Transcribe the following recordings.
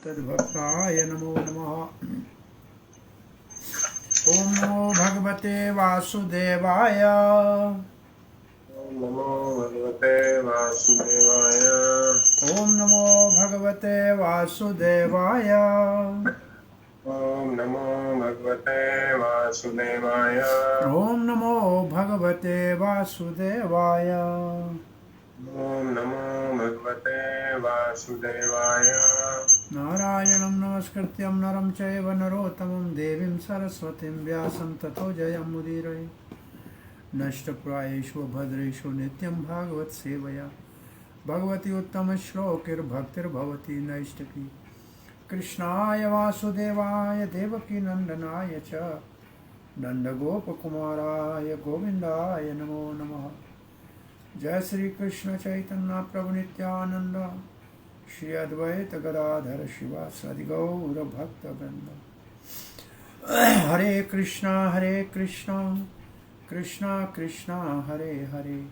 तद्भक्ताय नमो नमः। ओम नमो भगवते वासुदेवाय। ओम नमो भगवते वासुदेवाय। ओम नमो भगवते वासुदेवाय। ओम नमो भगवते वासुदेवाय। ओम नमो भगवते वासुदेवाय। ओम नमो भगवते वासुदेवाय। नारायणं नमस्कृत्यं नरं चैव नरोत्तमं देवीं सरस्वतीं व्यासं ततो जयमुदीरये। नष्टप्रायेषु भद्रेषु नित्यं भागवत सेवया भगवती उत्तमश्लोकैर्भक्तिर्भवती नैष्टिकी। कृष्णाय वासुदेवाय देवकी नंदनाय च नंदगोपकुमाराय गोविंदाय नमो नमः। जय श्री कृष्ण चैतन्य प्रभु नित्यानंद श्री अद्वैत गदाधर शिवासादि गौर भक्तवृंद। हरे कृष्णा कृष्णा कृष्णा हरे हरे,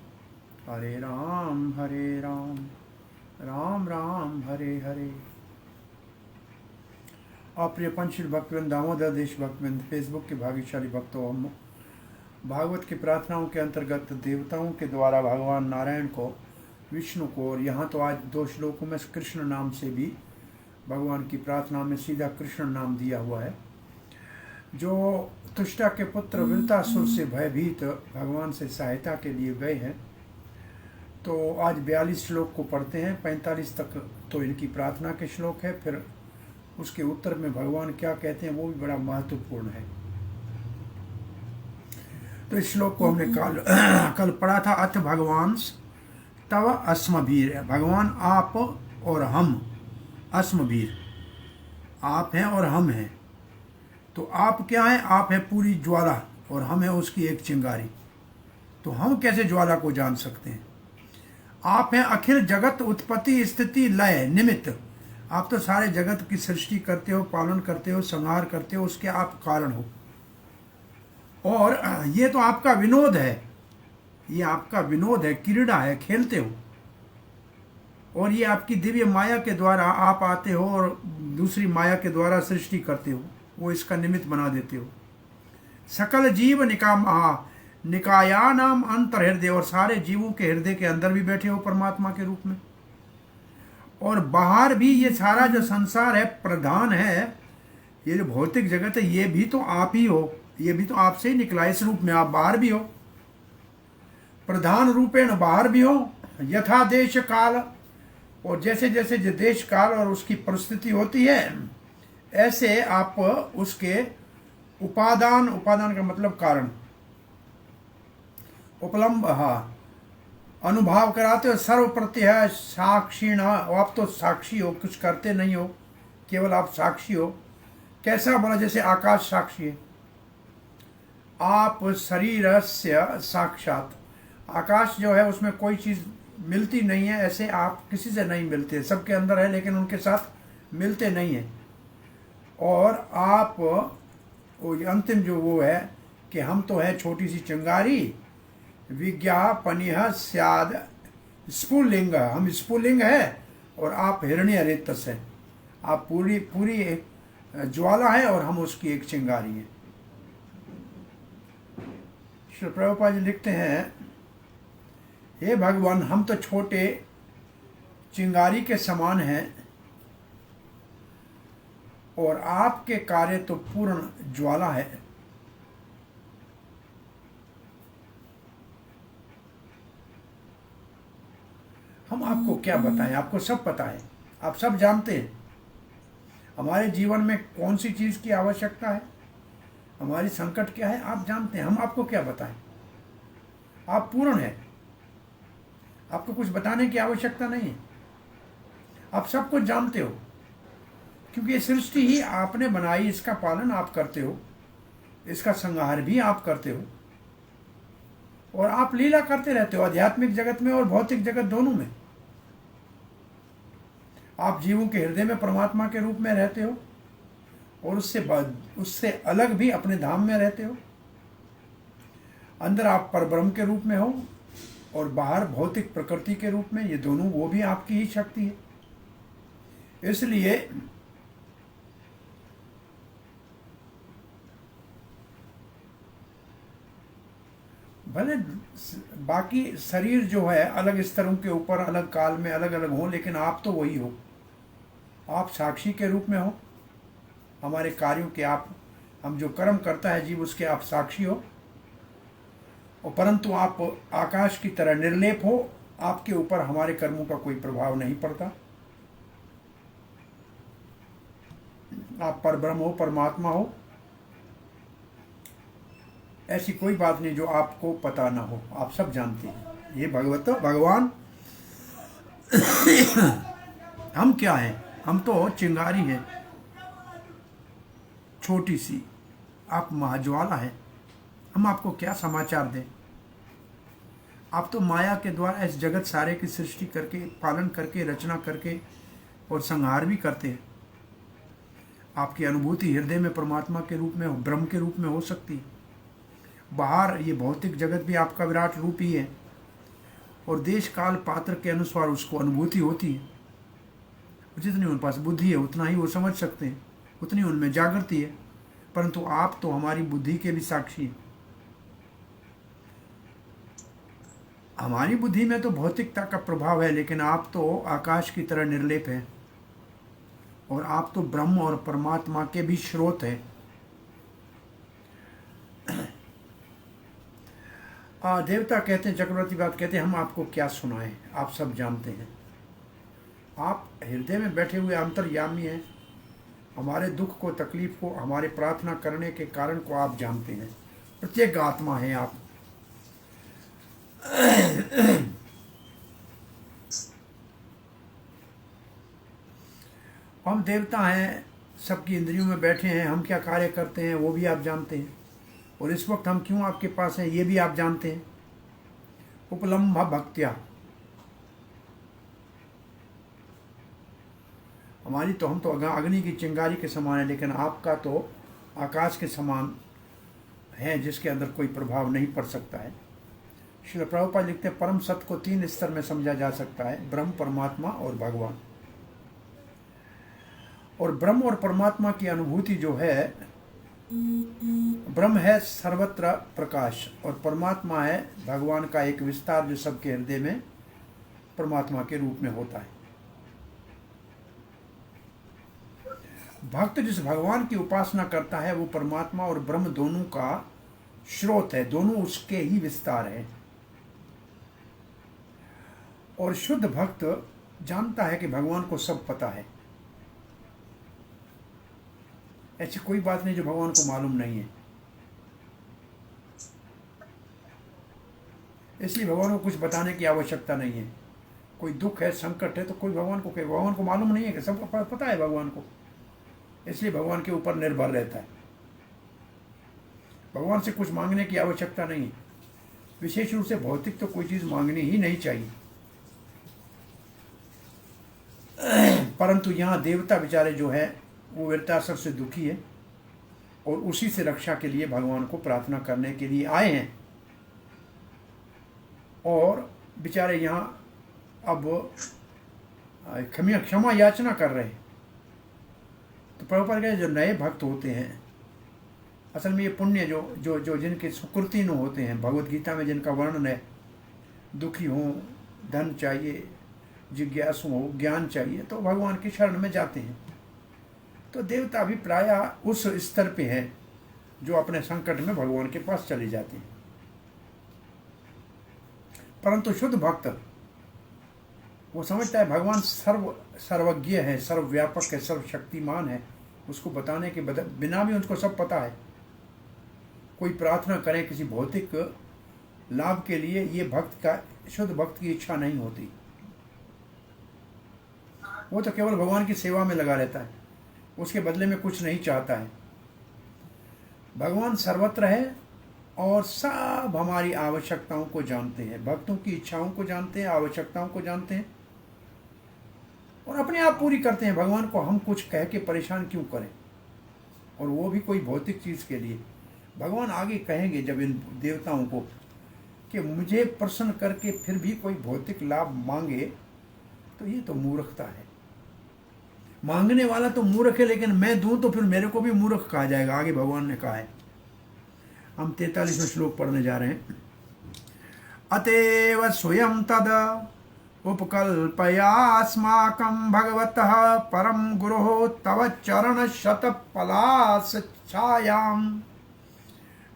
हरे राम राम राम हरे हरे। अप्रिय पंचशील भक्तवृंद, दामोदर देश भक्तवृंद, फेसबुक के भाग्यशाली भक्तों, हम भागवत की प्रार्थनाओं के अंतर्गत देवताओं के द्वारा भगवान नारायण को, विष्णु को, और यहाँ तो आज 2 श्लोकों में कृष्ण नाम से भी भगवान की प्रार्थना में सीधा कृष्ण नाम दिया हुआ है। जो तुष्टा के पुत्र वृतासुर से भयभीत भगवान से सहायता के लिए गए हैं, तो आज 42 श्लोक को पढ़ते हैं। 45 तक तो इनकी प्रार्थना के श्लोक है, फिर उसके उत्तर में भगवान क्या कहते हैं वो भी बड़ा महत्वपूर्ण है। तो इस श्लोक को हमने कल पढ़ा था। अथ भगवान तव अस्मभीर, भगवान आप और हम, अस्मभीर आप हैं और हम हैं। तो आप क्या हैं? आप है पूरी ज्वाला और हम है उसकी एक चिंगारी। तो हम कैसे ज्वाला को जान सकते हैं? आप हैं अखिल जगत उत्पत्ति स्थिति लय निमित्त। आप तो सारे जगत की सृष्टि करते हो, पालन करते हो, संहार करते हो, उसके आप कारण हो। और ये तो आपका विनोद है, ये आपका विनोद है, क्रीड़ा है, खेलते हो। और ये आपकी दिव्य माया के द्वारा आप आते हो और दूसरी माया के द्वारा सृष्टि करते हो, वो इसका निमित्त बना देते हो। सकल जीव निकाया नाम अंतर हृदय, और सारे जीवों के हृदय के अंदर भी बैठे हो परमात्मा के रूप में। और बाहर भी ये सारा जो संसार है, प्रधान है, ये जो भौतिक जगत है, ये भी तो आप ही हो, ये भी तो आपसे ही निकला। इस रूप में आप बाहर भी हो, प्रधान रूपेण बाहर भी हो, यथा देश काल, और जैसे जैसे जो देश काल और उसकी परिस्थिति होती है, ऐसे आप उसके उपादान का मतलब कारण, उपलम्ब, अनुभव कराते हो। सर्व प्रत्यय साक्षीण, आप तो साक्षी हो, कुछ करते नहीं हो, केवल आप साक्षी हो। कैसा बोला? जैसे आकाश साक्षी है। आप शरीर से साक्षात, आकाश जो है उसमें कोई चीज़ मिलती नहीं है, ऐसे आप किसी से नहीं मिलते, सबके अंदर है लेकिन उनके साथ मिलते नहीं हैं। और आप वो अंतिम जो वो है कि हम तो है छोटी सी चिंगारी, विज्ञापनीय स्याद स्फुलिंग, हम स्फुलिंग है और आप हिरण्य रेतस है। आप पूरी ज्वाला है और हम उसकी एक चिंगारी है। श्री प्रभुपाद जी लिखते हैं, हे भगवान, हम तो छोटे चिंगारी के समान हैं और आपके कार्य तो पूर्ण ज्वाला है। हम आपको क्या बताएं? आपको सब पता है, आप सब जानते हैं हमारे जीवन में कौन सी चीज़ की आवश्यकता है, हमारी संकट क्या है, आप जानते हैं। हम आपको क्या बताएं? आप पूर्ण हैं, आपको कुछ बताने की आवश्यकता नहीं है, आप सब कुछ जानते हो, क्योंकि ये सृष्टि ही आपने बनाई, इसका पालन आप करते हो, इसका संहार भी आप करते हो, और आप लीला करते रहते हो आध्यात्मिक जगत में और भौतिक जगत दोनों में। आप जीवों के हृदय में परमात्मा के रूप में रहते हो और उससे अलग भी अपने धाम में रहते हो। अंदर आप परब्रह्म के रूप में हो और बाहर भौतिक प्रकृति के रूप में, ये दोनों वो भी आपकी ही शक्ति है। इसलिए भले बाकी शरीर जो है अलग स्तरों के ऊपर अलग काल में अलग अलग हो, लेकिन आप तो वही हो। आप साक्षी के रूप में हो हमारे कार्यों के। आप हम जो कर्म करता है जीव, उसके आप साक्षी हो। और परंतु आप आकाश की तरह निर्लेप हो, आपके ऊपर हमारे कर्मों का कोई प्रभाव नहीं पड़ता। आप परब्रह्म हो, परमात्मा हो। ऐसी कोई बात नहीं जो आपको पता ना हो, आप सब जानते हैं। ये भगवान हम क्या हैं? हम तो चिंगारी हैं, छोटी सी। आप महाज्वाला है। हम आपको क्या समाचार दें? आप तो माया के द्वारा इस जगत सारे की सृष्टि करके, पालन करके, रचना करके और संहार भी करते हैं। आपकी अनुभूति हृदय में परमात्मा के रूप में, ब्रह्म के रूप में हो सकती है। बाहर ये भौतिक जगत भी आपका विराट रूप ही है, और देश काल पात्र के अनुसार उसको अनुभूति होती है। जितनी उनके पास बुद्धि है उतना ही वो समझ सकते हैं, उतनी उनमें जागृति है। परंतु आप तो हमारी बुद्धि के भी साक्षी हैं। हमारी बुद्धि में तो भौतिकता का प्रभाव है, लेकिन आप तो आकाश की तरह निर्लेप हैं, और आप तो ब्रह्म और परमात्मा के भी स्रोत हैं। देवता कहते हैं, चक्रवर्ती बात कहते हैं, हम आपको क्या सुनाएं, आप सब जानते हैं। आप हृदय में बैठे हुए अंतर्यामी हैं। हमारे दुख को, तकलीफ को, हमारे प्रार्थना करने के कारण को आप जानते हैं। प्रत्येक आत्मा है आप। हम देवता हैं, सबकी इंद्रियों में बैठे हैं। हम क्या कार्य करते हैं वो भी आप जानते हैं, और इस वक्त हम क्यों आपके पास हैं ये भी आप जानते हैं। उपलम्भ भक्त्या हमारी तो, हम तो अग्नि की चिंगारी के समान है, लेकिन आपका तो आकाश के समान है, जिसके अंदर कोई प्रभाव नहीं पड़ सकता है। श्रील प्रभुपाद लिखते हैं, परम सत्य को 3 स्तर में समझा जा सकता है, ब्रह्म, परमात्मा और भगवान। और ब्रह्म और परमात्मा की अनुभूति जो है, ब्रह्म है सर्वत्र प्रकाश, और परमात्मा है भगवान का एक विस्तार जो सबके हृदय में परमात्मा के रूप में होता है। भक्त जिस भगवान की उपासना करता है वो परमात्मा और ब्रह्म दोनों का स्रोत है, दोनों उसके ही विस्तार है। और शुद्ध भक्त जानता है कि भगवान को सब पता है। ऐसी कोई बात नहीं जो भगवान को मालूम नहीं है। इसलिए भगवान को कुछ बताने की आवश्यकता नहीं है। कोई दुख है, संकट है, तो कोई भगवान को मालूम नहीं है कि सबको पता है भगवान को। इसलिए भगवान के ऊपर निर्भर रहता है। भगवान से कुछ मांगने की आवश्यकता नहीं है। विशेष रूप से भौतिक तो कोई चीज़ मांगनी ही नहीं चाहिए। परंतु यहाँ देवता बेचारे जो है वो वीरतासुर से दुखी है, और उसी से रक्षा के लिए भगवान को प्रार्थना करने के लिए आए हैं। और बेचारे यहाँ अब क्षमा याचना कर रहे हैं। तो प्रभुपाद के जो नए भक्त होते हैं, असल में ये पुण्य जो जिनके सुकृतिन होते हैं, भगवत गीता में जिनका वर्णन है, दुखी हो, धन चाहिए, जिज्ञासु हो, ज्ञान चाहिए, तो भगवान की शरण में जाते हैं। तो देवता भी प्रायः उस स्तर पे है जो अपने संकट में भगवान के पास चले जाते हैं। परंतु शुद्ध भक्त वो समझता है भगवान सर्वज्ञ है, सर्वव्यापक है, सर्वशक्तिमान है। उसको बताने के बिना भी उनको सब पता है। कोई प्रार्थना करे किसी भौतिक लाभ के लिए, ये भक्त का, शुद्ध भक्त की इच्छा नहीं होती। वो तो केवल भगवान की सेवा में लगा रहता है, उसके बदले में कुछ नहीं चाहता है। भगवान सर्वत्र है और सब हमारी आवश्यकताओं को जानते हैं, भक्तों की इच्छाओं को जानते हैं, आवश्यकताओं को जानते हैं, और अपने आप पूरी करते हैं। भगवान को हम कुछ कह के परेशान क्यों करें, और वो भी कोई भौतिक चीज़ के लिए। भगवान आगे कहेंगे जब इन देवताओं को कि मुझे प्रसन्न करके फिर भी कोई भौतिक लाभ मांगे, तो ये तो मूर्खता है। मांगने वाला तो मूर्ख है, लेकिन मैं दूं तो फिर मेरे को भी मूर्ख कहा जाएगा। आगे भगवान ने कहा है। हम 43वें श्लोक पढ़ने जा रहे हैं। अतएव स्वयं तद उपकल्पयास्माकं भगवतः परम गुरोः तव चरण शतपलास छायां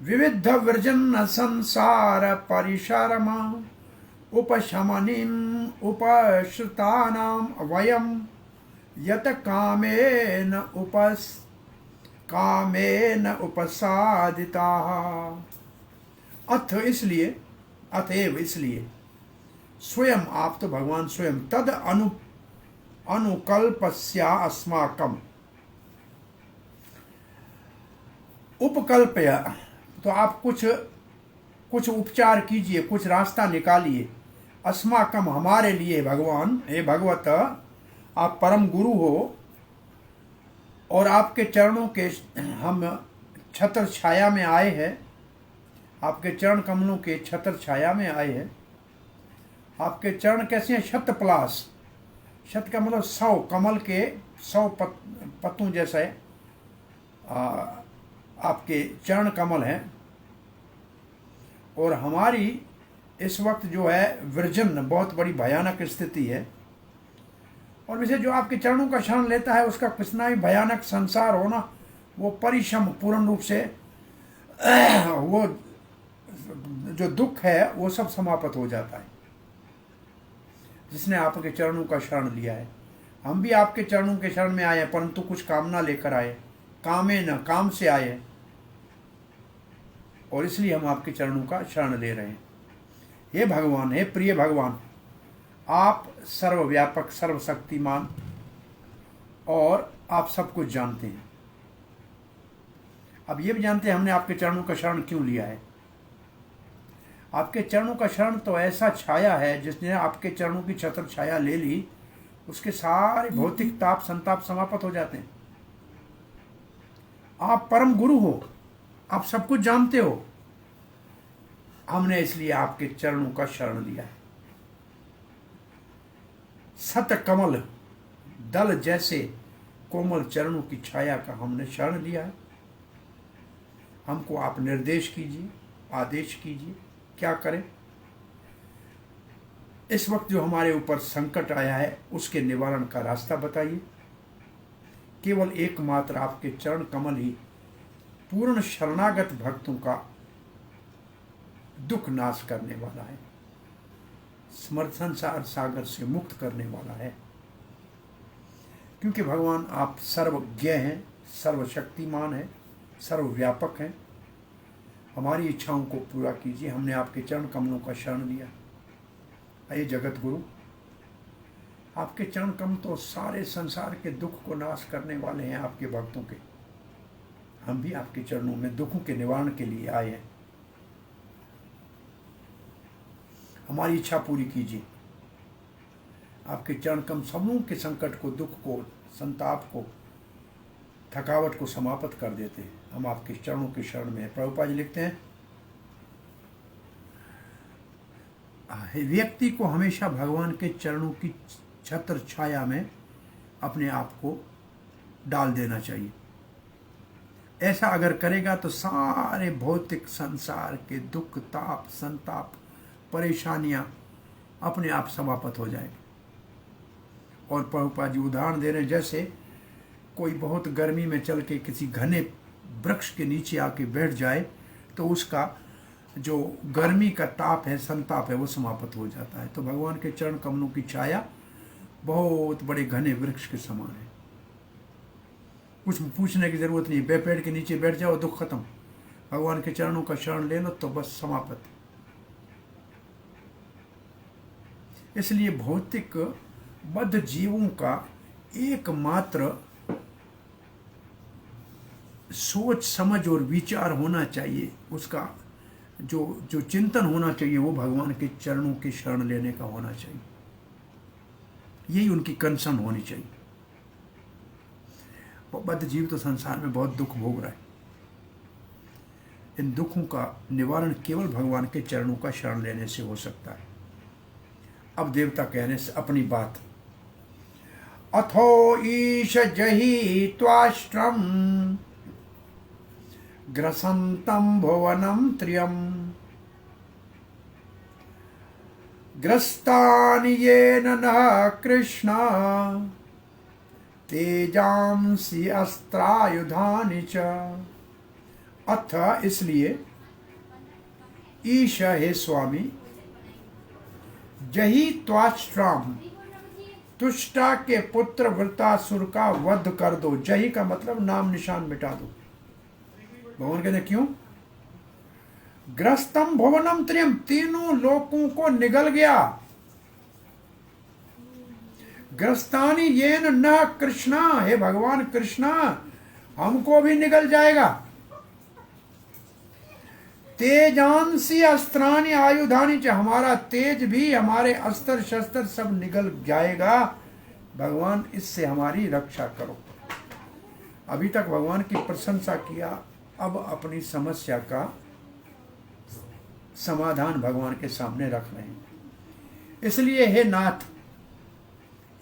विविध विरजन संसार परिशरम उपशमनीम् उपश्रुतानां वयं यत कामेन उपसादिताः। अथ इसलिए, अतएव इसलिए, स्वयं आप तो भगवान स्वयं तद अनुकल्पस्या अस्माकम उपकल्पया, तो आप कुछ उपचार कीजिए, कुछ रास्ता निकालिए। अस्माकम हमारे लिए भगवान, हे भगवत आप परम गुरु हो और आपके चरणों के हम छत्र छाया में आए हैं, आपके चरण कमलों के छत्र छाया में आए हैं। आपके चरण कैसे हैं? शतपलास, शत का मतलब 100, कमल के 100 पत्तों जैसे आपके चरण कमल हैं। और हमारी इस वक्त जो है विरजन, बहुत बड़ी भयानक स्थिति है। और वैसे जो आपके चरणों का शरण लेता है उसका कितना भी भयानक संसार हो ना, वो परिश्रम पूर्ण रूप से वो जो दुख है वो सब समाप्त हो जाता है जिसने आपके चरणों का शरण लिया है। हम भी आपके चरणों के शरण में आए हैं, परंतु कुछ कामना लेकर आए, कामे न काम से आए, और इसलिए हम आपके चरणों का शरण ले रहे हैं। हे भगवान, हे प्रिय भगवान, आप सर्वव्यापक, सर्वशक्तिमान और आप सब कुछ जानते हैं। अब ये भी जानते हैं हमने आपके चरणों का शरण क्यों लिया है। आपके चरणों का शरण तो ऐसा छाया है, जिसने आपके चरणों की छत्र छाया ले ली, उसके सारे भौतिक ताप संताप समाप्त हो जाते हैं। आप परम गुरु हो, आप सब कुछ जानते हो। हमने इसलिए आपके चरणों का शरण लिया है। सत कमल दल जैसे कोमल चरणों की छाया का हमने शरण लिया है। हमको आप निर्देश कीजिए, आदेश कीजिए, क्या करें। इस वक्त जो हमारे ऊपर संकट आया है उसके निवारण का रास्ता बताइए। केवल एकमात्र आपके चरण कमल ही पूर्ण शरणागत भक्तों का दुख नाश करने वाला है, संसार सागर से मुक्त करने वाला है। क्योंकि भगवान आप सर्वज्ञ हैं, सर्वशक्तिमान हैं, सर्वव्यापक हैं। हमारी इच्छाओं को पूरा कीजिए। हमने आपके चरण कमलों का शरण लिया। अये जगत गुरु, आपके चरण कमल तो सारे संसार के दुख को नाश करने वाले हैं, आपके भक्तों के। हम भी आपके चरणों में दुखों के निवारण के लिए आए हैं। हमारी इच्छा पूरी कीजिए। आपके चरण कमल सबों के संकट को, दुख को, संताप को, थकावट को समाप्त कर देते हैं। हम आपके चरणों के शरण में हैं। प्रभुपाद जी लिखते हैं, व्यक्ति को हमेशा भगवान के चरणों की छत्र छाया में अपने आप को डाल देना चाहिए। ऐसा अगर करेगा तो सारे भौतिक संसार के दुख, ताप, संताप, परेशानियां अपने आप समाप्त हो जाएगी। और प्रभुपाद जी उदाहरण दे रहे हैं, जैसे कोई बहुत गर्मी में चल के किसी घने वृक्ष के नीचे आके बैठ जाए तो उसका जो गर्मी का ताप है, संताप है, वो समाप्त हो जाता है। तो भगवान के चरण कमलों की छाया बहुत बड़े घने वृक्ष के समान है। कुछ पूछने की जरूरत नहीं, पेड़ के नीचे बैठ जाओ, दुख खत्म। भगवान के चरणों का शरण ले लो तो बस समाप्त। इसलिए भौतिक बद्ध जीवों का एकमात्र सोच समझ और विचार होना चाहिए, उसका जो चिंतन होना चाहिए वो भगवान के चरणों की शरण लेने का होना चाहिए। यही उनकी कंसर्न होनी चाहिए। बद्ध जीव तो संसार में बहुत दुख भोग रहा है। इन दुखों का निवारण केवल भगवान के चरणों का शरण लेने से हो सकता है। अब देवता कहने से अपनी बात, अथो ईश जहि त्वाष्ट्रम ग्रसंतम भुवनम त्रियम ग्रस्तानि येन नः कृष्णा तेजांसि अस्त्रायुधानि च। अथ इसलिए ईश हे स्वामी जही त्वाष्ट्राम तुष्टा के पुत्र वृतासुर का वध कर दो। जही का मतलब नाम निशान मिटा दो। भगवान कहते क्यों? ग्रस्तम भुवनम त्रियम, तीनों लोकों को निगल गया। ग्रस्तानी येन न कृष्णा, हे भगवान कृष्णा हमको भी निगल जाएगा। तेजांसी अस्त्रानि आयुधानि च, हमारा तेज भी, हमारे अस्त्र शस्त्र सब निगल जाएगा। भगवान इससे हमारी रक्षा करो। अभी तक भगवान की प्रशंसा किया, अब अपनी समस्या का समाधान भगवान के सामने रख रहे हैं। इसलिए हे नाथ,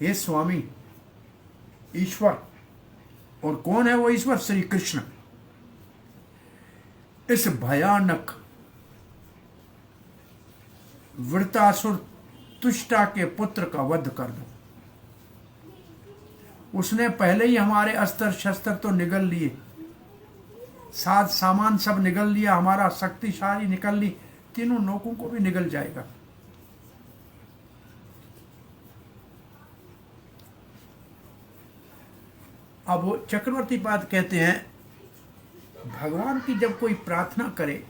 हे स्वामी, ईश्वर, और कौन है वो ईश्वर? श्री कृष्ण। इस भयानक वृतासुर तुष्टा के पुत्र का वध कर दो। उसने पहले ही हमारे अस्त्र शस्त्र तो निगल लिए, साज सामान सब निगल लिया, हमारा शक्तिशाली निकल ली, तीनों लोगों को भी निगल जाएगा। अब वो चक्रवर्ती पाद कहते हैं भगवान की जब कोई प्रार्थना करे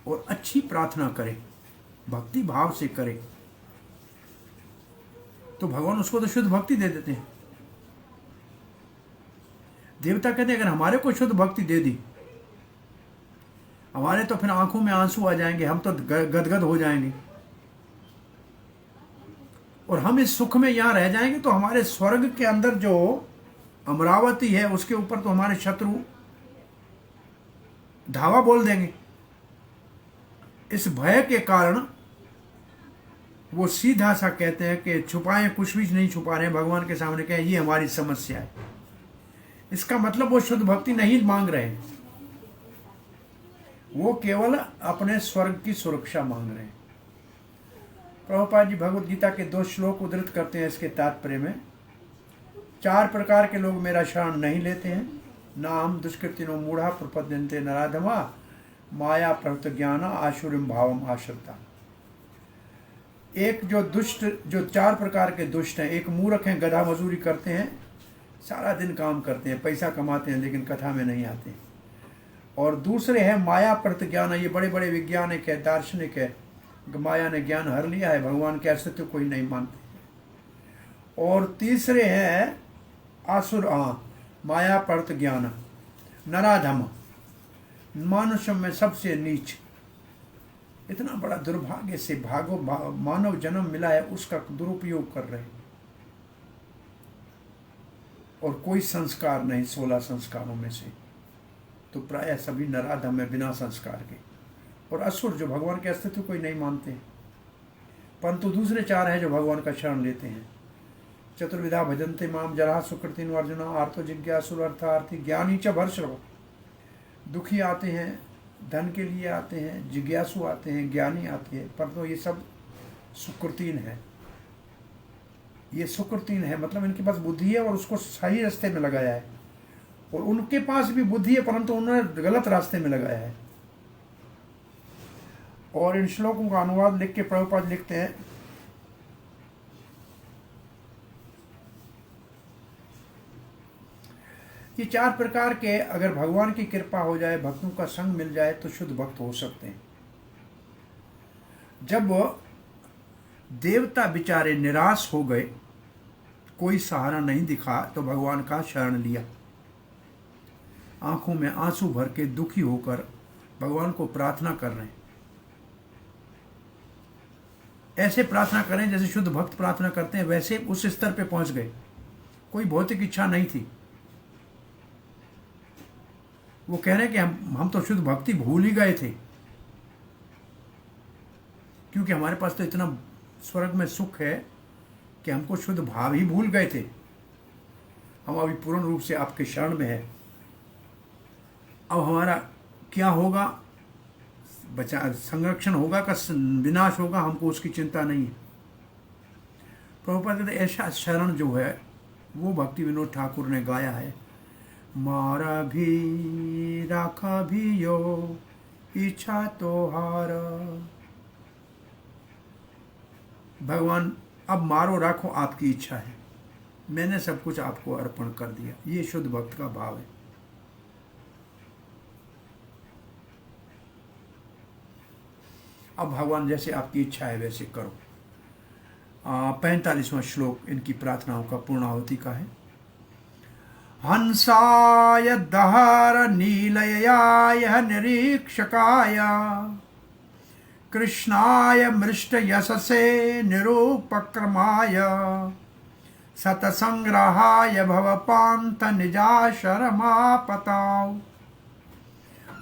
और अच्छी प्रार्थना करे, भक्ति भाव से करे, तो भगवान उसको तो शुद्ध भक्ति दे देते हैं। देवता कहते हैं अगर हमारे को शुद्ध भक्ति दे दी, हमारे तो फिर आंखों में आंसू आ जाएंगे, हम तो गदगद हो जाएंगे और हम इस सुख में यहां रह जाएंगे, तो हमारे स्वर्ग के अंदर जो अमरावती है उसके ऊपर तो हमारे शत्रु धावा बोल देंगे। इस भय के कारण वो सीधा सा कहते हैं कि छुपाएं, कुछ भी नहीं छुपा रहे हैं, भगवान के सामने कहें ये हमारी समस्या है। इसका मतलब वो शुद्ध भक्ति नहीं मांग रहे हैं, वो केवल अपने स्वर्ग की सुरक्षा मांग रहे हैं। प्रभुपाद जी भगवत गीता के 2 श्लोक उद्धृत करते हैं इसके तात्पर्य में। 4 प्रकार के लोग मेरा शरण नहीं लेते हैं। नाम दुष्कृतिनो मूढ़ा प्रपद्यन्ते नराधमा माया प्रवृत्त ज्ञान आशुरिम भावम आश्रिता। एक जो दुष्ट, जो 4 प्रकार के दुष्ट हैं, एक मूर्ख हैं, गधा मजूरी करते हैं, सारा दिन काम करते हैं, पैसा कमाते हैं, लेकिन कथा में नहीं आते। और दूसरे हैं माया प्रवृत्त ज्ञान, ये बड़े बड़े वैज्ञानिक है, दार्शनिक है, माया ने ज्ञान हर लिया है, भगवान के अस्तित्व को ही नहीं मानते। और तीसरे हैं आसुर, माया प्रवृत्त ज्ञान, नराधम, मनुष्य में सबसे नीच। इतना बड़ा दुर्भाग्य से मानव जन्म मिला है, उसका दुरुपयोग कर रहे हैं। और कोई संस्कार नहीं 16 संस्कारों में से, तो प्रायः सभी नराधम है बिना संस्कार के। और असुर जो भगवान के अस्तित्व को ही नहीं मानते हैं। परंतु दूसरे 4 हैं जो भगवान का शरण लेते हैं। चतुर्विधा भजन्ते माम जरा सुकृतिन अर्जुना आर्तो जिज्ञासुर अर्थार्थी ज्ञानी च भर्षव। दुखी आते हैं, धन के लिए आते हैं, जिज्ञासु आते हैं, ज्ञानी आते हैं, परंतु ये सब सुकृतिन है। ये सुकृतिन है मतलब इनके पास बुद्धि है और उसको सही रास्ते में लगाया है, और उनके पास भी बुद्धि है परंतु उन्होंने गलत रास्ते में लगाया है। और इन श्लोकों का अनुवाद लिख के प्रभुपाद लिखते हैं, ये 4 प्रकार के अगर भगवान की कृपा हो जाए, भक्तों का संग मिल जाए, तो शुद्ध भक्त हो सकते हैं। जब देवता बेचारे निराश हो गए, कोई सहारा नहीं दिखा, तो भगवान का शरण लिया। आंखों में आंसू भर के दुखी होकर भगवान को प्रार्थना कर रहे हैं। ऐसे प्रार्थना करें जैसे शुद्ध भक्त प्रार्थना करते हैं, वैसे उस स्तर पे पहुंच गए। कोई भौतिक इच्छा नहीं थी। वो कह रहे हैं कि हम तो शुद्ध भक्ति भूल ही गए थे, क्योंकि हमारे पास तो इतना स्वर्ग में सुख है कि हमको शुद्ध भाव ही भूल गए थे। हम अभी पूर्ण रूप से आपके शरण में है। अब हमारा क्या होगा? बचा संरक्षण होगा का विनाश होगा, हमको उसकी चिंता नहीं है। प्रभुपाद कहते ऐसा शरण जो है वो भक्ति विनोद ठाकुर ने गाया है। मारा भी राखा भी यो इच्छा तो हार। भगवान अब मारो राखो आपकी इच्छा है, मैंने सब कुछ आपको अर्पण कर दिया। ये शुद्ध भक्त का भाव है। अब भगवान जैसे आपकी इच्छा है वैसे करो। 45वां श्लोक इनकी प्रार्थनाओं का पूर्णाहुति का है। हंसाय दहर नीलयाय निरीक्षकाय कृष्णाय मृष्ट यशसे निरूपक्रमाय सतसंग्रहाय भवपान्त निजाशरमापताौ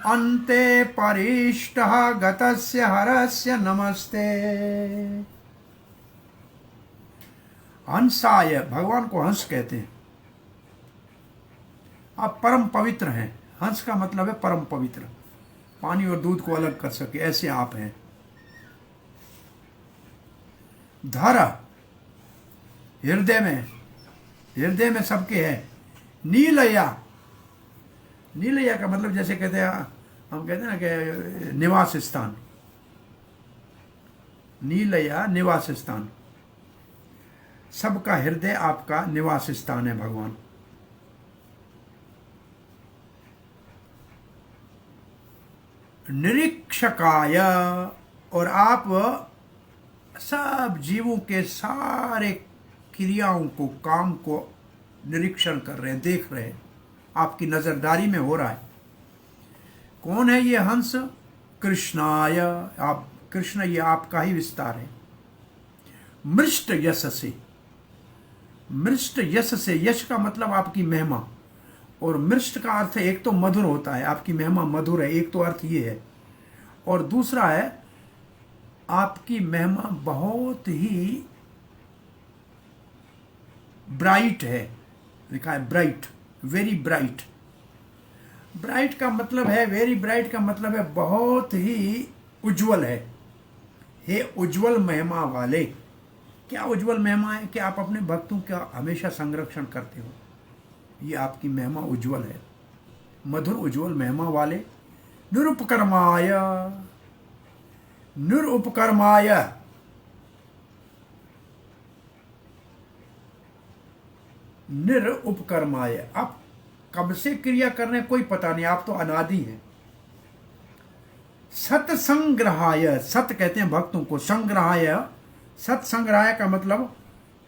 अन्ते परिष्टः गतस्य हरस्य नमस्ते। हंसाय, भगवान को हंस कहते हैं। आप परम पवित्र हैं। हंस का मतलब है परम पवित्र, पानी और दूध को अलग कर सके ऐसे आप हैं। धर, हृदय में सबके है। नीलया, नीलया का मतलब जैसे कहते हैं, हम कहते हैं ना कि निवास स्थान। नीलया निवास स्थान, सबका हृदय आपका निवास स्थान है भगवान। निरीक्षकाय, और आप सब जीवों के सारे क्रियाओं को, काम को निरीक्षण कर रहे हैं, देख रहे हैं, आपकी नजरदारी में हो रहा है। कौन है ये हंस? कृष्णाय, आप कृष्ण, ये आपका ही विस्तार है। मृष्ट यश से, मृष्ट यश से, यश का मतलब आपकी महिमा, और मृष्ट का अर्थ एक तो मधुर होता है, आपकी महिमा मधुर है, एक तो अर्थ ये है, और दूसरा है आपकी महिमा बहुत ही ब्राइट है। लिखा है ब्राइट, वेरी ब्राइट। ब्राइट का मतलब है, वेरी ब्राइट का मतलब है बहुत ही उज्जवल है। हे उज्जवल महिमा वाले। क्या उज्जवल महिमा है कि आप अपने भक्तों का हमेशा संरक्षण करते हो। ये आपकी महिमा उज्जवल है, मधुर उज्जवल महिमा वाले। निरुपकर्माय, निरुपकर्माय, निरुपकर्माय, आप कब से क्रिया कर रहे हैं कोई पता नहीं, आप तो अनादि हैं। सत्संग्रहाय, सत कहते हैं भक्तों को, संग्रहाय, सत्संग्रहाय का मतलब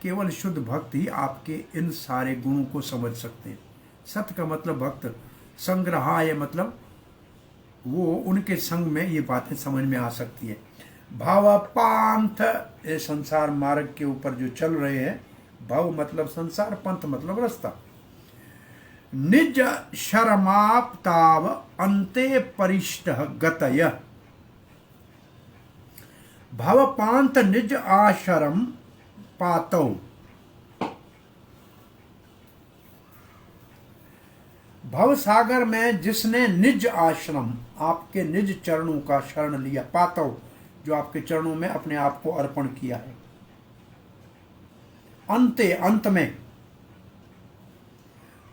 केवल शुद्ध भक्त ही आपके इन सारे गुणों को समझ सकते हैं। सत का मतलब भक्त, संग्रहाय मतलब वो उनके संग में ये बातें समझ में आ सकती है। भावपांथ, ये संसार मार्ग के ऊपर जो चल रहे हैं, भाव मतलब संसार, पंथ मतलब रास्ता। निज शरमाप्ताव अंते परिष्ट गतय, भवपांत निज आशरम पातौ। भव सागर में जिसने निज आश्रम, आपके निज चरणों का शरण लिया, पातौ, जो आपके चरणों में अपने आप को अर्पण किया है। अंते, अंत में,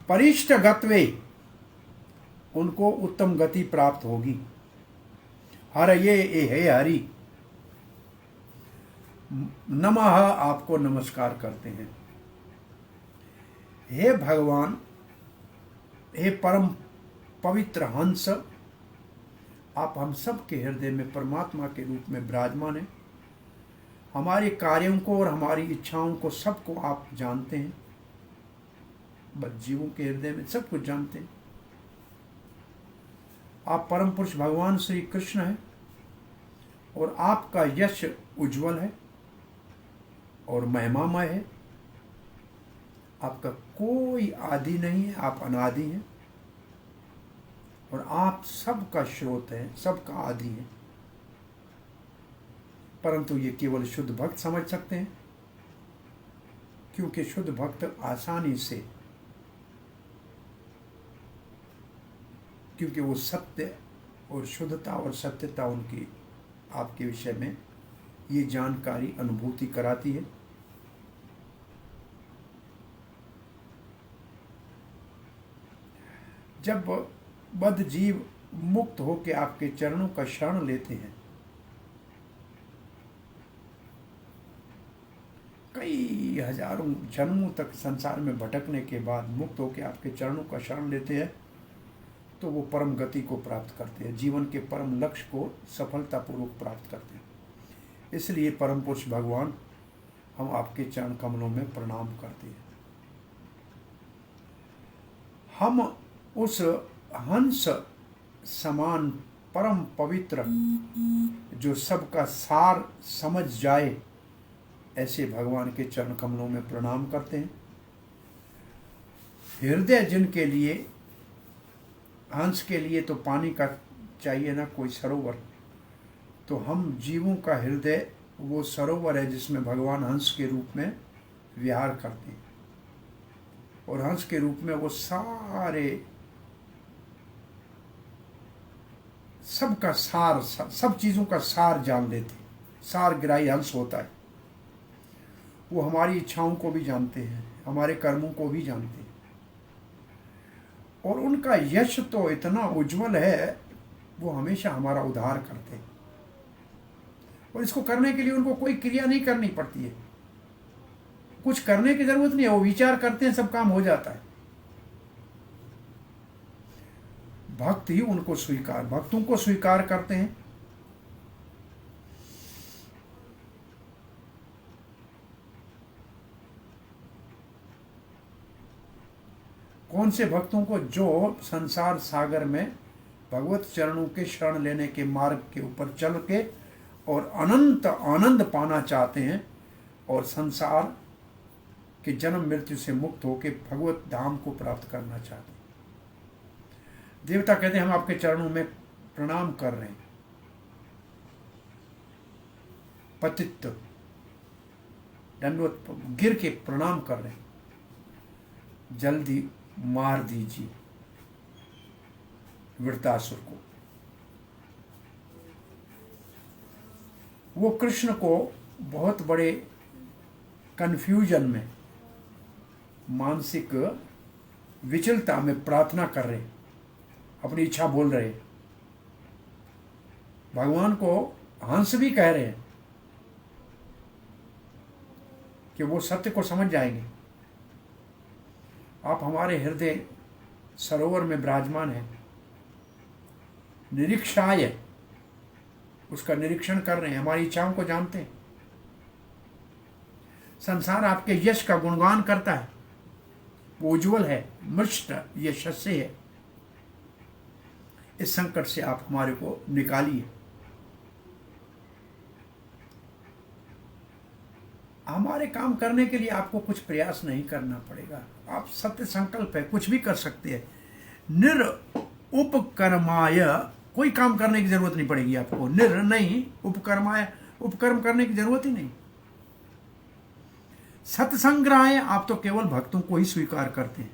परिष्ट गत्वे, उनको उत्तम गति प्राप्त होगी। हर ये हे हरि, नमः, आपको नमस्कार करते हैं। हे भगवान, हे परम पवित्र हंस, आप हम सब के हृदय में परमात्मा के रूप में विराजमान हैं। हमारे कार्यों को और हमारी इच्छाओं को सबको आप जानते हैं। बस जीवों के हृदय में सब कुछ जानते हैं। आप परम पुरुष भगवान श्री कृष्ण हैं और आपका यश उज्जवल है और महिमामय है। आपका कोई आदि नहीं है, आप अनादि हैं और आप सबका स्रोत हैं, सबका आदि हैं। परंतु ये केवल शुद्ध भक्त समझ सकते हैं, क्योंकि शुद्ध भक्त आसानी से, क्योंकि वो सत्य और शुद्धता और सत्यता उनकी आपके विषय में ये जानकारी अनुभूति कराती है। जब बद्ध जीव मुक्त होकर आपके चरणों का शरण लेते हैं, कई हजारों जन्मों तक संसार में भटकने के बाद मुक्त होकर आपके चरणों का शरण लेते हैं, तो वो परम गति को प्राप्त करते हैं, जीवन के परम लक्ष्य को सफलतापूर्वक प्राप्त करते हैं। इसलिए परम पुरुष भगवान, हम आपके चरण कमलों में प्रणाम करते हैं। हम उस हंस समान परम पवित्र, जो सबका सार समझ जाए, ऐसे भगवान के चरण कमलों में प्रणाम करते हैं। हृदय जिनके लिए, हंस के लिए तो पानी का चाहिए ना कोई सरोवर, तो हम जीवों का हृदय वो सरोवर है जिसमें भगवान हंस के रूप में विहार करते हैं, और हंस के रूप में वो सारे सबका सार, सब चीज़ों का सार जान लेते हैं। सार गिराई हंस होता है। वो हमारी इच्छाओं को भी जानते हैं, हमारे कर्मों को भी जानते हैं, और उनका यश तो इतना उज्जवल है, वो हमेशा हमारा उद्धार करते हैं। और इसको करने के लिए उनको कोई क्रिया नहीं करनी पड़ती है, कुछ करने की जरूरत नहीं है, वो विचार करते हैं, सब काम हो जाता है। भक्त ही उनको स्वीकार, भक्तों को स्वीकार करते हैं। कौन से भक्तों को? जो संसार सागर में भगवत चरणों के शरण लेने के मार्ग के ऊपर चल के और अनंत आनंद पाना चाहते हैं, और संसार के जन्म मृत्यु से मुक्त होकर भगवत धाम को प्राप्त करना चाहते हैं। देवता कहते हैं हम आपके चरणों में प्रणाम कर रहे हैं, पतित दंडवत गिर के प्रणाम कर रहे हैं, जल्दी मार दीजिए वृत्तासुर को। वो कृष्ण को बहुत बड़े कंफ्यूजन में, मानसिक विचलता में प्रार्थना कर रहे, अपनी इच्छा बोल रहे। भगवान को हंस भी कह रहे हैं कि वो सत्य को समझ जाएंगे। आप हमारे हृदय सरोवर में विराजमान हैं, निरीक्षाय, उसका निरीक्षण कर रहे हैं, हमारी इच्छाओं को जानते हैं। संसार आपके यश का गुणगान करता है, वो उज्जवल है, मृष्ट यशस्वी है। इस संकट से आप हमारे को निकालिए। हमारे काम करने के लिए आपको कुछ प्रयास नहीं करना पड़ेगा, आप सत्य संकल्प है, कुछ भी कर सकते हैं। निरुपकर्माय, कोई काम करने की जरूरत नहीं पड़ेगी आपको। निर नहीं, उपकर्माय, उपकर्म करने की जरूरत ही नहीं। सत्संग्रहाय, आप तो केवल भक्तों को ही स्वीकार करते हैं।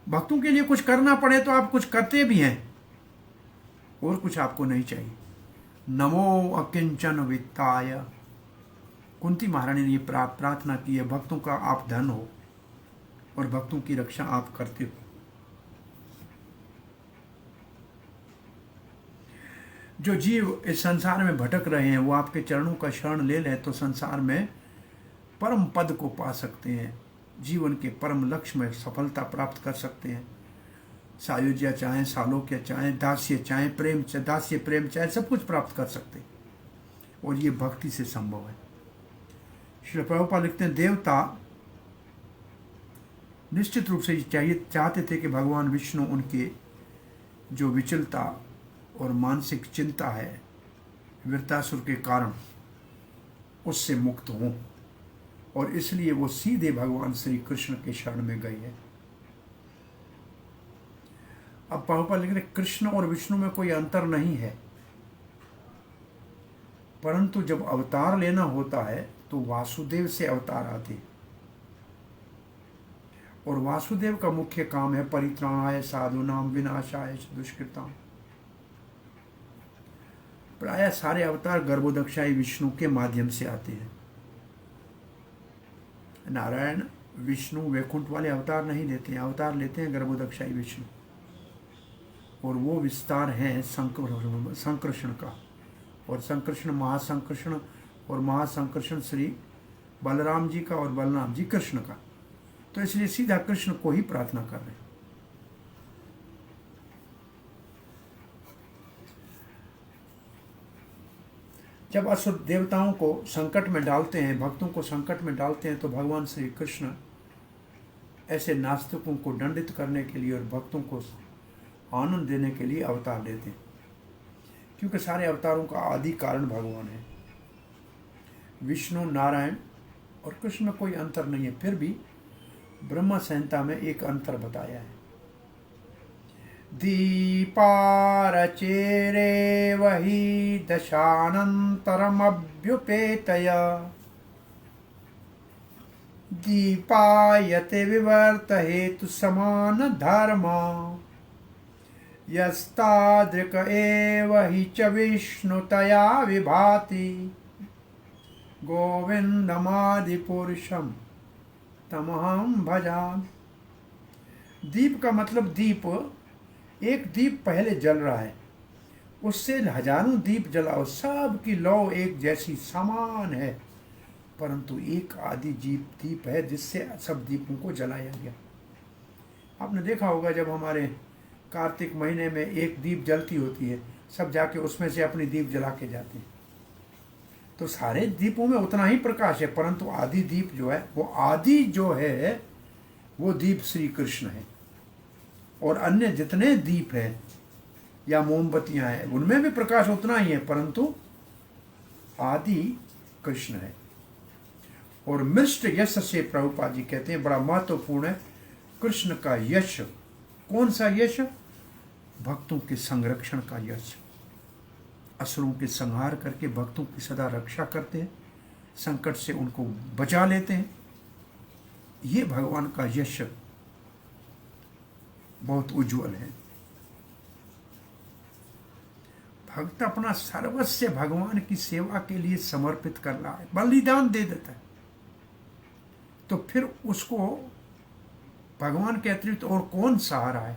भक्तों के लिए कुछ करना पड़े तो आप कुछ करते भी हैं, और कुछ आपको नहीं चाहिए। नमो अकिंचन वित्ताय, कुंती महारानी ने ये प्रार्थना की है, भक्तों का आप धन हो और भक्तों की रक्षा आप करते हो। जो जीव इस संसार में भटक रहे हैं, वो आपके चरणों का शरण ले लें तो संसार में परम पद को पा सकते हैं, जीवन के परम लक्ष्य में सफलता प्राप्त कर सकते हैं। सायुज्य चाहे, सालोक्य चाहे, दास्य चाहे, प्रेम चाहे, दास्य प्रेम चाहे, सब कुछ प्राप्त कर सकते हैं, और ये भक्ति से संभव है। श्री प्रभुपाद लिखते हैं, देवता निश्चित रूप से चाहते थे कि भगवान विष्णु उनके जो विचलता और मानसिक चिंता है वृत्तासुर के कारण, उससे मुक्त हों, और इसलिए वो सीधे भगवान श्री कृष्ण के शरण में गए हैं। अब प्रभुपाद लिख रहे, कृष्ण और विष्णु में कोई अंतर नहीं है, परंतु जब अवतार लेना होता है तो वासुदेव से अवतार आते हैं। और वासुदेव का मुख्य काम है परित्राणाय साधुनाम विनाशाय च दुष्कृताम। प्रायः सारे अवतार गर्भोदक्षाई विष्णु के माध्यम से आते हैं। नारायण विष्णु वैकुंठ वाले अवतार नहीं लेते हैं, अवतार लेते हैं गर्भोदक्षाई विष्णु, और वो विस्तार है संकर्षण का। और संकर्षण महासंकर्षण, और महासंकर्षण श्री बलराम जी का, और बलराम जी कृष्ण का। तो इसलिए सीधा कृष्ण को ही प्रार्थना कर रहे हैं। जब असुर देवताओं को संकट में डालते हैं, भक्तों को संकट में डालते हैं, तो भगवान श्री कृष्ण ऐसे नास्तिकों को दंडित करने के लिए और भक्तों को आनंद देने के लिए अवतार लेते हैं। क्योंकि सारे अवतारों का आदि कारण भगवान है। विष्णु, नारायण और कृष्ण में कोई अंतर नहीं है, फिर भी ब्रह्मा संहिता में एक अंतर बताया है। दीपारचेरे वही दशानंतरमभ्युपेतय दीपायते विवर्त हेतु समान धर्म यस्तादृक एव हि च विष्णुतया विभाति गोविंदमादिपुरुषम तमहं भजामि। दीप का मतलब दीप, एक दीप पहले जल रहा है, उससे हजारों दीप जलाओ, सब की लौ एक जैसी समान है, परंतु एक आदि दीप है जिससे सब दीपों को जलाया गया। आपने देखा होगा जब हमारे कार्तिक महीने में एक दीप जलती होती है, सब जाके उसमें से अपनी दीप जला के जाते हैं। तो सारे दीपों में उतना ही प्रकाश है, परंतु आदि दीप जो है, वो आदि जो है वो दीप श्री कृष्ण है। और अन्य जितने दीप हैं या मोमबत्तियां हैं, उनमें भी प्रकाश उतना ही है, परंतु आदि कृष्ण है। और मिष्ट यश से प्रभुपाद जी कहते हैं बड़ा महत्वपूर्ण है कृष्ण का यश। कौन सा यश? भक्तों के संरक्षण का यश। असुरों के संहार करके भक्तों की सदा रक्षा करते हैं, संकट से उनको बचा लेते हैं। ये भगवान का यश बहुत उज्जवल है। भक्त अपना सर्वस्व भगवान की सेवा के लिए समर्पित कर रहा है, बलिदान दे देता है, तो फिर उसको भगवान के अतिरिक्त और कौन सहारा है?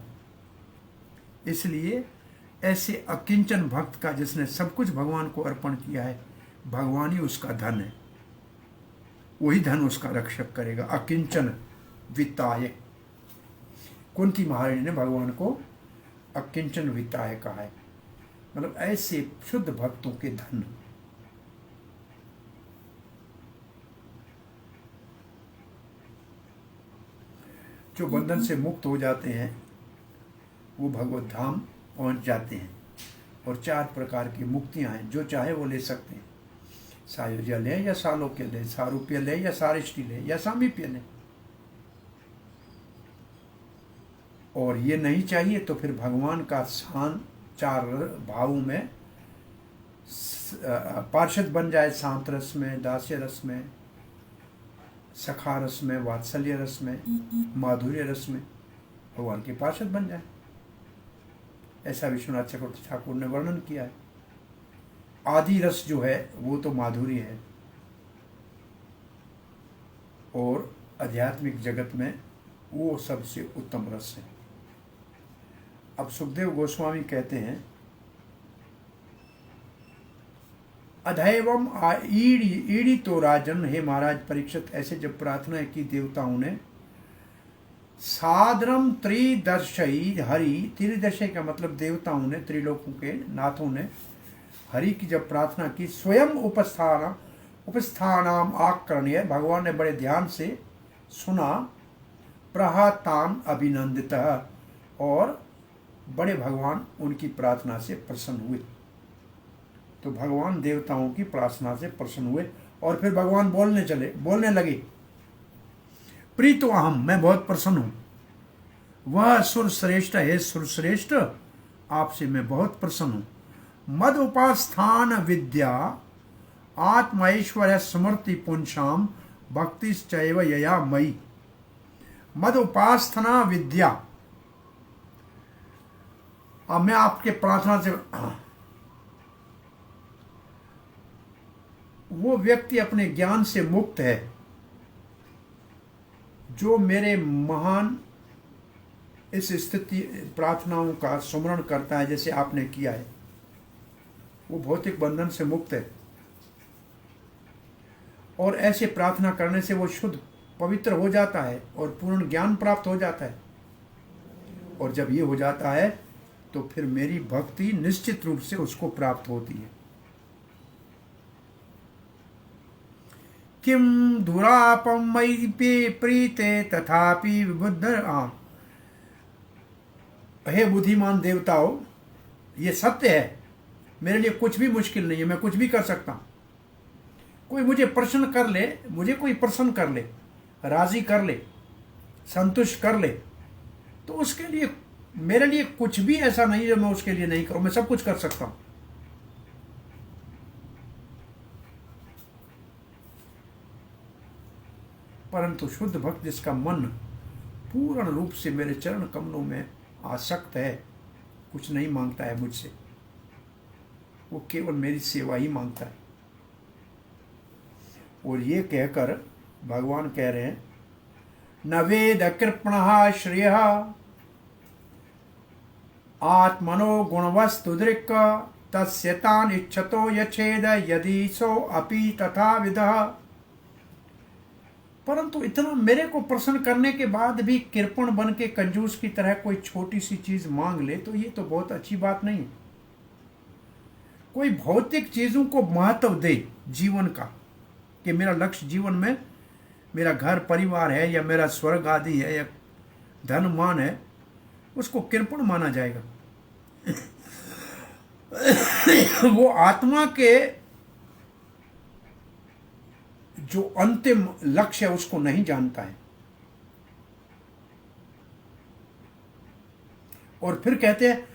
इसलिए ऐसे अकिंचन भक्त का, जिसने सब कुछ भगवान को अर्पण किया है, भगवान ही उसका धन है, वही धन उसका रक्षक करेगा। अकिंचन वित्ताय, कुंती महारानी ने भगवान को अकिंचन वित्ताय कहा है, मतलब ऐसे शुद्ध भक्तों के धन। जो बंधन से मुक्त हो जाते हैं वो भगवत धाम पहुंच जाते हैं। और 4 प्रकार की मुक्तियां हैं, जो चाहे वो ले सकते हैं। सायुज्य लें या सालोक्य लें, सारूप्य लें या सारिष्टि लें या सामीप्य लें। और ये नहीं चाहिए तो फिर भगवान का स्थान 4 भावों में पार्षद बन जाए, शांत रस में, दास्य रस में, सखा रस में, वात्सल्य रस में, माधुर्य रस में भगवान के पार्षद बन जाए। ऐसा विश्वनाथ चक्रवर्ती ठाकुर ने वर्णन किया है। आदि रस जो है वो तो माधुर्य है, और आध्यात्मिक जगत में वो सबसे उत्तम रस है। अब सुखदेव गोस्वामी कहते हैं, अधैवम ईड़ी तो राजन, हे महाराज परीक्षित, ऐसे जब प्रार्थना की देवताओं ने, सादरम त्रिदर्शई हरि, त्रिदर्शई का मतलब देवताओं ने, त्रिलोकों के नाथों ने हरि की जब प्रार्थना की, स्वयं उपस्थानाम आकर्ण्य, भगवान ने बड़े ध्यान से सुना, प्रहातान अभिनंदित, और बड़े भगवान उनकी प्रार्थना से प्रसन्न हुए। तो भगवान देवताओं की प्रार्थना से प्रसन्न हुए और फिर भगवान बोलने लगे, प्रीतो अहम, मैं बहुत प्रसन्न हूं, वह सुर श्रेष्ठ है, सुर श्रेष्ठ आपसे मैं बहुत प्रसन्न हूं। मद उपास्थान विद्या आत्मैश्वर्य स्मृति पुंसाम भक्ति चैव यया मई, मद उपासना विद्या। अब मैं आपके प्रार्थना से, वो व्यक्ति अपने ज्ञान से मुक्त है जो मेरे महान इस स्थिति प्रार्थनाओं का सुमरण करता है जैसे आपने किया है। वो भौतिक बंधन से मुक्त है और ऐसे प्रार्थना करने से वो शुद्ध पवित्र हो जाता है और पूर्ण ज्ञान प्राप्त हो जाता है। और जब ये हो जाता है तो फिर मेरी भक्ति निश्चित रूप से उसको प्राप्त होती है। किम दुरापम मयि प्रीते तथापि विबुद्ध। हे बुद्धिमान देवताओं, ये सत्य है, मेरे लिए कुछ भी मुश्किल नहीं है, मैं कुछ भी कर सकता हूं। कोई मुझे प्रसन्न कर ले, मुझे कोई प्रसन्न कर ले, राजी कर ले, संतुष्ट कर ले, तो उसके लिए मेरे लिए कुछ भी ऐसा नहीं जो मैं उसके लिए नहीं करूं। मैं सब कुछ कर सकता हूं। परंतु शुद्ध भक्त जिसका मन पूर्ण रूप से मेरे चरण कमलों में आसक्त है, कुछ नहीं मांगता है मुझसे, वो केवल मेरी सेवा ही मांगता है। और ये कहकर भगवान कह रहे हैं, न वेद कृपण श्रेय आत्मनो गुणवस्तु दृक् तस्य तान इच्छतो यछेद यदि सो अपि तथा विदः। परंतु इतना मेरे को प्रसन्न करने के बाद भी कृपण बन के कंजूस की तरह कोई छोटी सी चीज मांग ले तो ये तो बहुत अच्छी बात नहीं है। कोई भौतिक चीजों को महत्व दे जीवन का, कि मेरा लक्ष्य जीवन में मेरा घर परिवार है या मेरा स्वर्ग आदि है या धन मान है, उसको कृपण माना जाएगा। वो आत्मा के जो अंतिम लक्ष्य है उसको नहीं जानता है। और फिर कहते हैं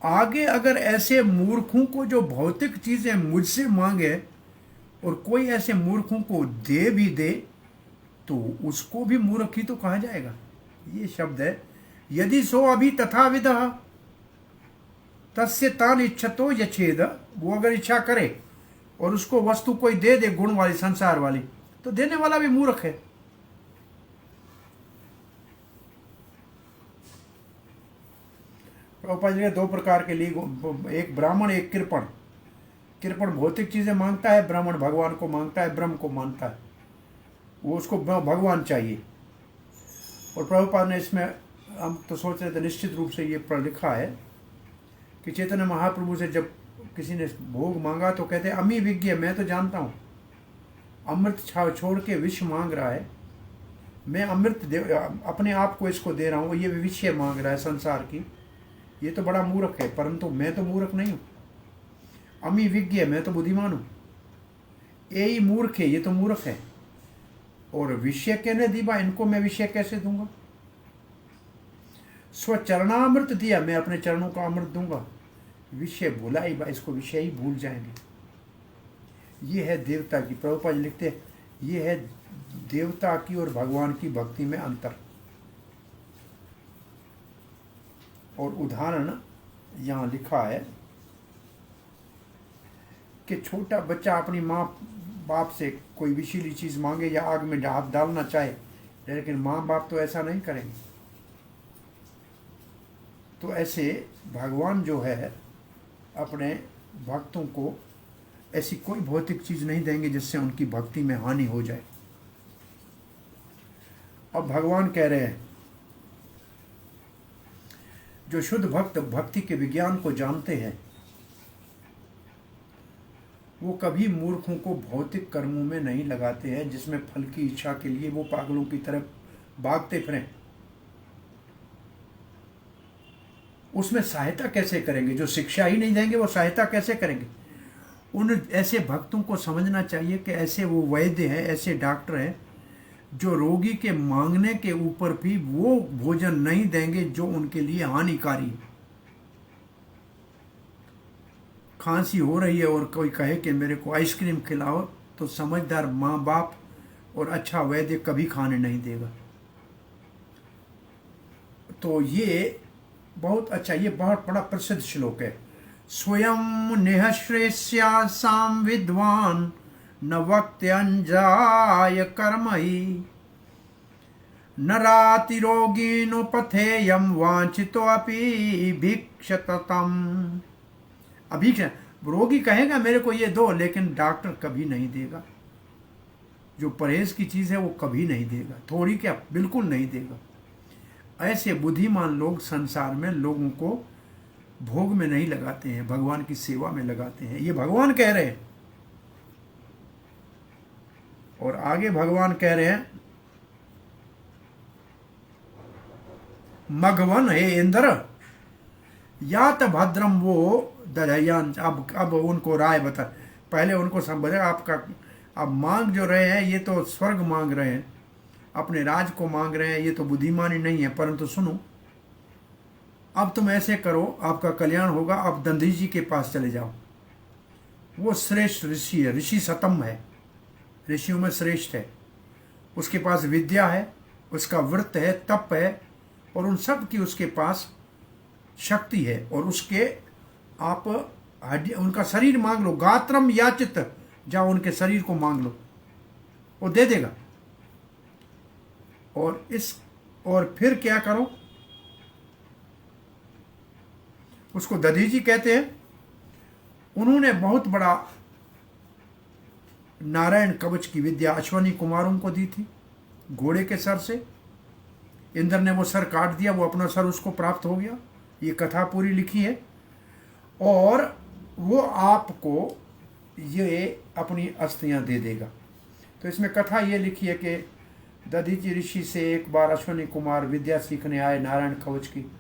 आगे, अगर ऐसे मूर्खों को जो भौतिक चीजें मुझसे मांगे और कोई ऐसे मूर्खों को दे भी दे तो उसको भी मूर्ख ही तो कहा जाएगा। ये शब्द है, यदि सो अभी तथा विदः तस्य तान इच्छतो यछेद। वो अगर इच्छा करे और उसको वस्तु कोई दे दे गुण वाली संसार वाली, तो देने वाला भी मूर्ख है। प्रभुपाद जी ने दो प्रकार के लिए, एक ब्राह्मण एक कृपण। कृपण भौतिक चीजें मांगता है, ब्राह्मण भगवान को मांगता है, ब्रह्म को मानता है, वो उसको भगवान चाहिए। और प्रभुपाद ने इसमें, हम तो सोच रहे थे निश्चित रूप से ये लिखा है कि चैतन्य महाप्रभु से जब किसी ने भोग मांगा तो कहते अमी विज्ञ, मैं तो जानता हूँ अमृत छोड़ के विष मांग रहा है, मैं अमृत अपने आप को इसको दे रहा हूँ, ये विषय मांग रहा है संसार की, ये तो बड़ा मूर्ख है। परंतु मैं तो मूर्ख नहीं हूँ, अमी विज्ञ, मैं तो बुद्धिमान हूँ, यही मूर्ख है, ये तो मूर्ख है। और विषय कहने दीबा, इनको मैं विषय कैसे दूंगा? स्वचरणामृत दिया, मैं अपने चरणों का अमृत दूंगा, विषय भूला ही बा, इसको विषय ही भूल जाएंगे। ये है देवता की, प्रभुपाद जी लिखते हैं, ये है देवता की और भगवान की भक्ति में अंतर। और उदाहरण यहाँ लिखा है कि छोटा बच्चा अपनी माँ बाप से कोई विषीली चीज मांगे या आग में हाथ डालना चाहे, लेकिन माँ बाप तो ऐसा नहीं करेंगे। तो ऐसे भगवान जो है अपने भक्तों को ऐसी कोई भौतिक चीज नहीं देंगे जिससे उनकी भक्ति में हानि हो जाए। अब भगवान कह रहे हैं जो शुद्ध भक्त भक्ति के विज्ञान को जानते हैं वो कभी मूर्खों को भौतिक कर्मों में नहीं लगाते हैं जिसमें फल की इच्छा के लिए वो पागलों की तरह भागते फिरें। उसमें सहायता कैसे करेंगे? जो शिक्षा ही नहीं देंगे वो सहायता कैसे करेंगे? उन ऐसे भक्तों को समझना चाहिए कि ऐसे वो वैद्य हैं, ऐसे डॉक्टर हैं जो रोगी के मांगने के ऊपर भी वो भोजन नहीं देंगे जो उनके लिए हानिकारी है। खांसी हो रही है और कोई कहे कि मेरे को आइसक्रीम खिलाओ, तो समझदार माँ बाप और अच्छा वैद्य कभी खाने नहीं देगा। तो ये बहुत अच्छा, ये बहुत बड़ा प्रसिद्ध श्लोक है। स्वयं निःश्रेष्यासां विद्वान् न वक्त्यञ्जाय कर्महि न रातिरोगिणोपथेयं वाञ्छितोऽपि भिक्षततम्। अभिक्षा, रोगी कहेगा मेरे को ये दो, लेकिन डॉक्टर कभी नहीं देगा। जो परहेज की चीज़ है वो कभी नहीं देगा, थोड़ी क्या बिल्कुल नहीं देगा। ऐसे बुद्धिमान लोग संसार में लोगों को भोग में नहीं लगाते हैं, भगवान की सेवा में लगाते हैं। ये भगवान कह रहे हैं। और आगे भगवान कह रहे हैं, मघवन हे इंद्र यात भद्रम वो दधयान। अब उनको राय बता, पहले उनको समझे आपका अब मांग जो रहे हैं ये तो स्वर्ग मांग रहे हैं, अपने राज को मांग रहे हैं, ये तो बुद्धिमानी नहीं है। परंतु सुनो, अब तुम ऐसे करो, आपका कल्याण होगा। अब दंधी जी के पास चले जाओ, वो श्रेष्ठ ऋषि है, ऋषि सतम है, ऋषियों में श्रेष्ठ है। उसके पास विद्या है, उसका व्रत है, तप है, और उन सब की उसके पास शक्ति है। और उसके आप हड्डी, उनका शरीर मांग लो, गात्रम याचित, जाओ उनके शरीर को मांग लो, वो दे देगा। और फिर क्या करो, उसको दधीची कहते हैं। उन्होंने बहुत बड़ा नारायण कवच की विद्या अश्वनी कुमारों को दी थी, घोड़े के सर से। इंद्र ने वो सर काट दिया, वो अपना सर उसको प्राप्त हो गया। ये कथा पूरी लिखी है। और वो आपको ये अपनी अस्थियां दे देगा। तो इसमें कथा ये लिखी है कि दधीची ऋषि से एक बार अश्वनी कुमार विद्या सीखने आए नारायण कवच की।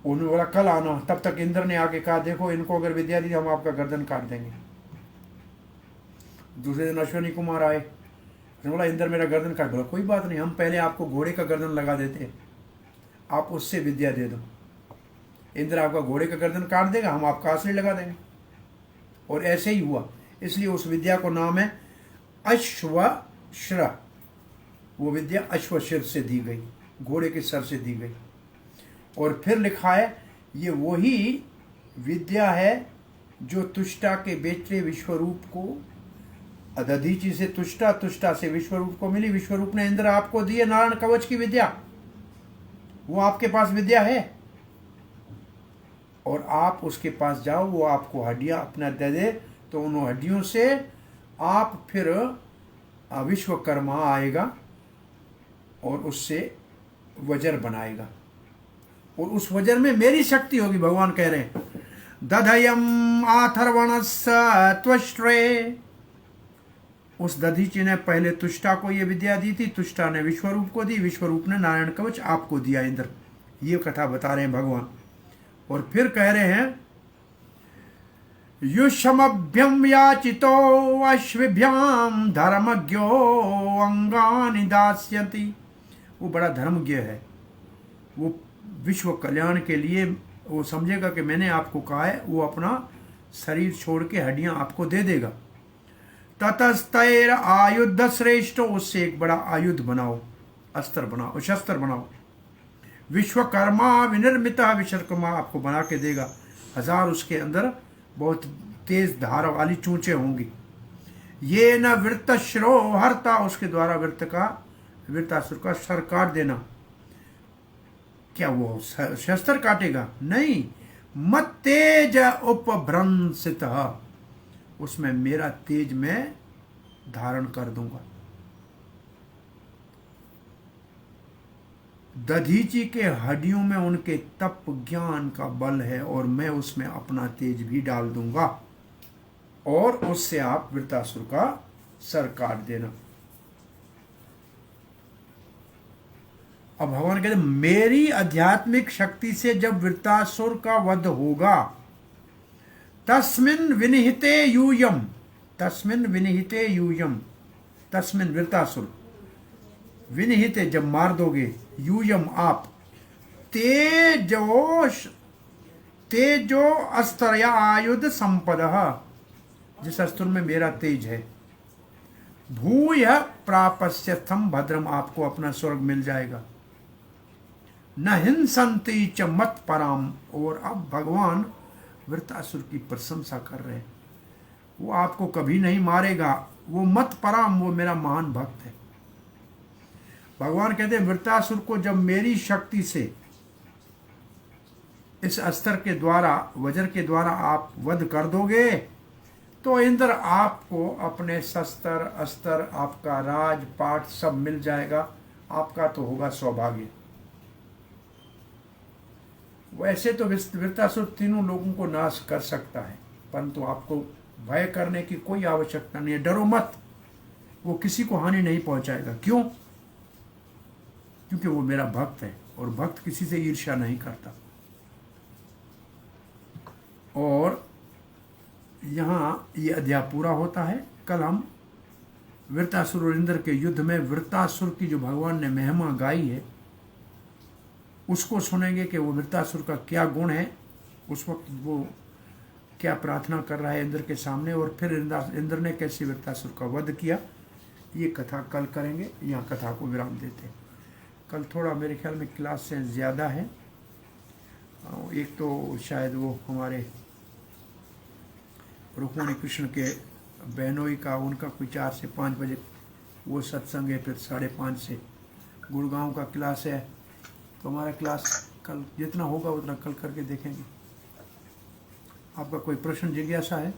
उन्होंने बोला कल आना। तब तक इंद्र ने आके कहा, देखो इनको अगर विद्या दी हम आपका गर्दन काट देंगे। दूसरे दिन अश्वनी कुमार आए, बोला इंद्र मेरा गर्दन काट। बोला कोई बात नहीं, हम पहले आपको घोड़े का गर्दन लगा देते हैं, आप उससे विद्या दे दो। इंद्र आपका घोड़े का गर्दन काट देगा, हम आपका आश्रय लगा देंगे। और ऐसे ही हुआ। इसलिए उस विद्या को नाम है अश्वश्र। वो विद्या अश्वशिर से दी गई, घोड़े के सर से दी गई। और फिर लिखा है, ये वही विद्या है जो तुष्टा के बेटे विश्वरूप को, दधीची से तुष्टा, तुष्टा से विश्वरूप को मिली। विश्वरूप ने इंद्र आपको दी है नारायण कवच की विद्या, वो आपके पास विद्या है। और आप उसके पास जाओ, वो आपको हड्डियां अपना दे दे, तो उन हड्डियों से आप फिर विश्वकर्मा आएगा और उससे वज्र बनाएगा। और उस वज्र में मेरी शक्ति होगी। भगवान कह रहे हैं, दधयम आथर्वणस्य त्वष्ट्रे। उस दधीची ने पहले तुष्टा को ये विद्या दी थी, तुष्टा ने विश्वरूप को दी, विश्वरूप ने नारायण कवच आपको दिया इंद्र। ये कथा बता रहे हैं भगवान। और फिर कह रहे हैं, युष्मभ्यम याचितो अश्विभ्याम धर्मज्ञो अंगानि दास्यति। वो बड़ा धर्मज्ञ है, वो विश्व कल्याण के लिए वो समझेगा कि मैंने आपको कहा है, वो अपना शरीर छोड़ के हड्डियां आपको दे देगा। ततस्तैर आयुध श्रेष्ठ, उससे एक बड़ा आयुध बनाओ, अस्त्र बनाओ, शस्त्र बनाओ। विश्वकर्मा विनिर्मित, विश्वकर्मा आपको बना के देगा। 1000 उसके अंदर बहुत तेज धार वाली चूंचे होंगी। ये न वृत्तश्रो हरता, उसके द्वारा वृत्तासुर का सर काट देना। क्या वो शस्त्र काटेगा? नहीं। मत तेज उपभ्रंसित, उसमें मेरा तेज मैं धारण कर दूंगा। दधीची के हड्डियों में उनके तप ज्ञान का बल है, और मैं उसमें अपना तेज भी डाल दूंगा, और उससे आप वृत्तासुर का सर काट देना। अब भगवान कहते मेरी आध्यात्मिक शक्ति से जब वृत्तासुर का वध होगा, तस्मिन् विनिहिते यूयम, तस्मिन् विनिहिते यूयम, तस्मिन् वृत्तासुर विनिहिते, जब मार दोगे, यूयम आप, तेजो अस्त्रया आयुध संपदः, जिस अस्त्र में मेरा तेज है, भूय प्रापस्यथम भद्रम, आपको अपना स्वर्ग मिल जाएगा। न हिंसन्ति च मत पराम। और अब भगवान वृत्रासुर की प्रशंसा कर रहे हैं। वो आपको कभी नहीं मारेगा, वो मत पराम, वो मेरा महान भक्त है। भगवान कहते हैं वृत्रासुर को जब मेरी शक्ति से इस अस्त्र के द्वारा, वज्र के द्वारा आप वध कर दोगे तो इंद्र आपको अपने शस्त्र अस्त्र, आपका राज पाट सब मिल जाएगा, आपका तो होगा सौभाग्य। वैसे तो वृत्रासुर तीनों लोगों को नाश कर सकता है, परंतु आपको भय करने की कोई आवश्यकता नहीं है। डरो मत, वो किसी को हानि नहीं पहुंचाएगा। क्यों? क्योंकि वो मेरा भक्त है और भक्त किसी से ईर्ष्या नहीं करता। और यहाँ ये अध्याय पूरा होता है। कल हम वृत्रासुर और इंद्र के युद्ध में वृत्रासुर की जो भगवान ने महिमा गाई है उसको सुनेंगे कि वो वृत्रासुर का क्या गुण है, उस वक्त वो क्या प्रार्थना कर रहा है इंद्र के सामने, और फिर इंद्र ने कैसे वृत्रासुर का वध किया। ये कथा कल करेंगे। यहाँ कथा को विराम देते हैं। कल थोड़ा मेरे ख्याल में क्लास से ज़्यादा है। एक तो शायद वो हमारे रुक्मणी कृष्ण के बहनोई का, उनका कोई 4 से 5 बजे वो सत्संग है, फिर 5:30 से गुड़गांव का क्लास है। तो हमारा क्लास कल जितना होगा उतना कल करके देखेंगे। आपका कोई प्रश्न जिज्ञासा है?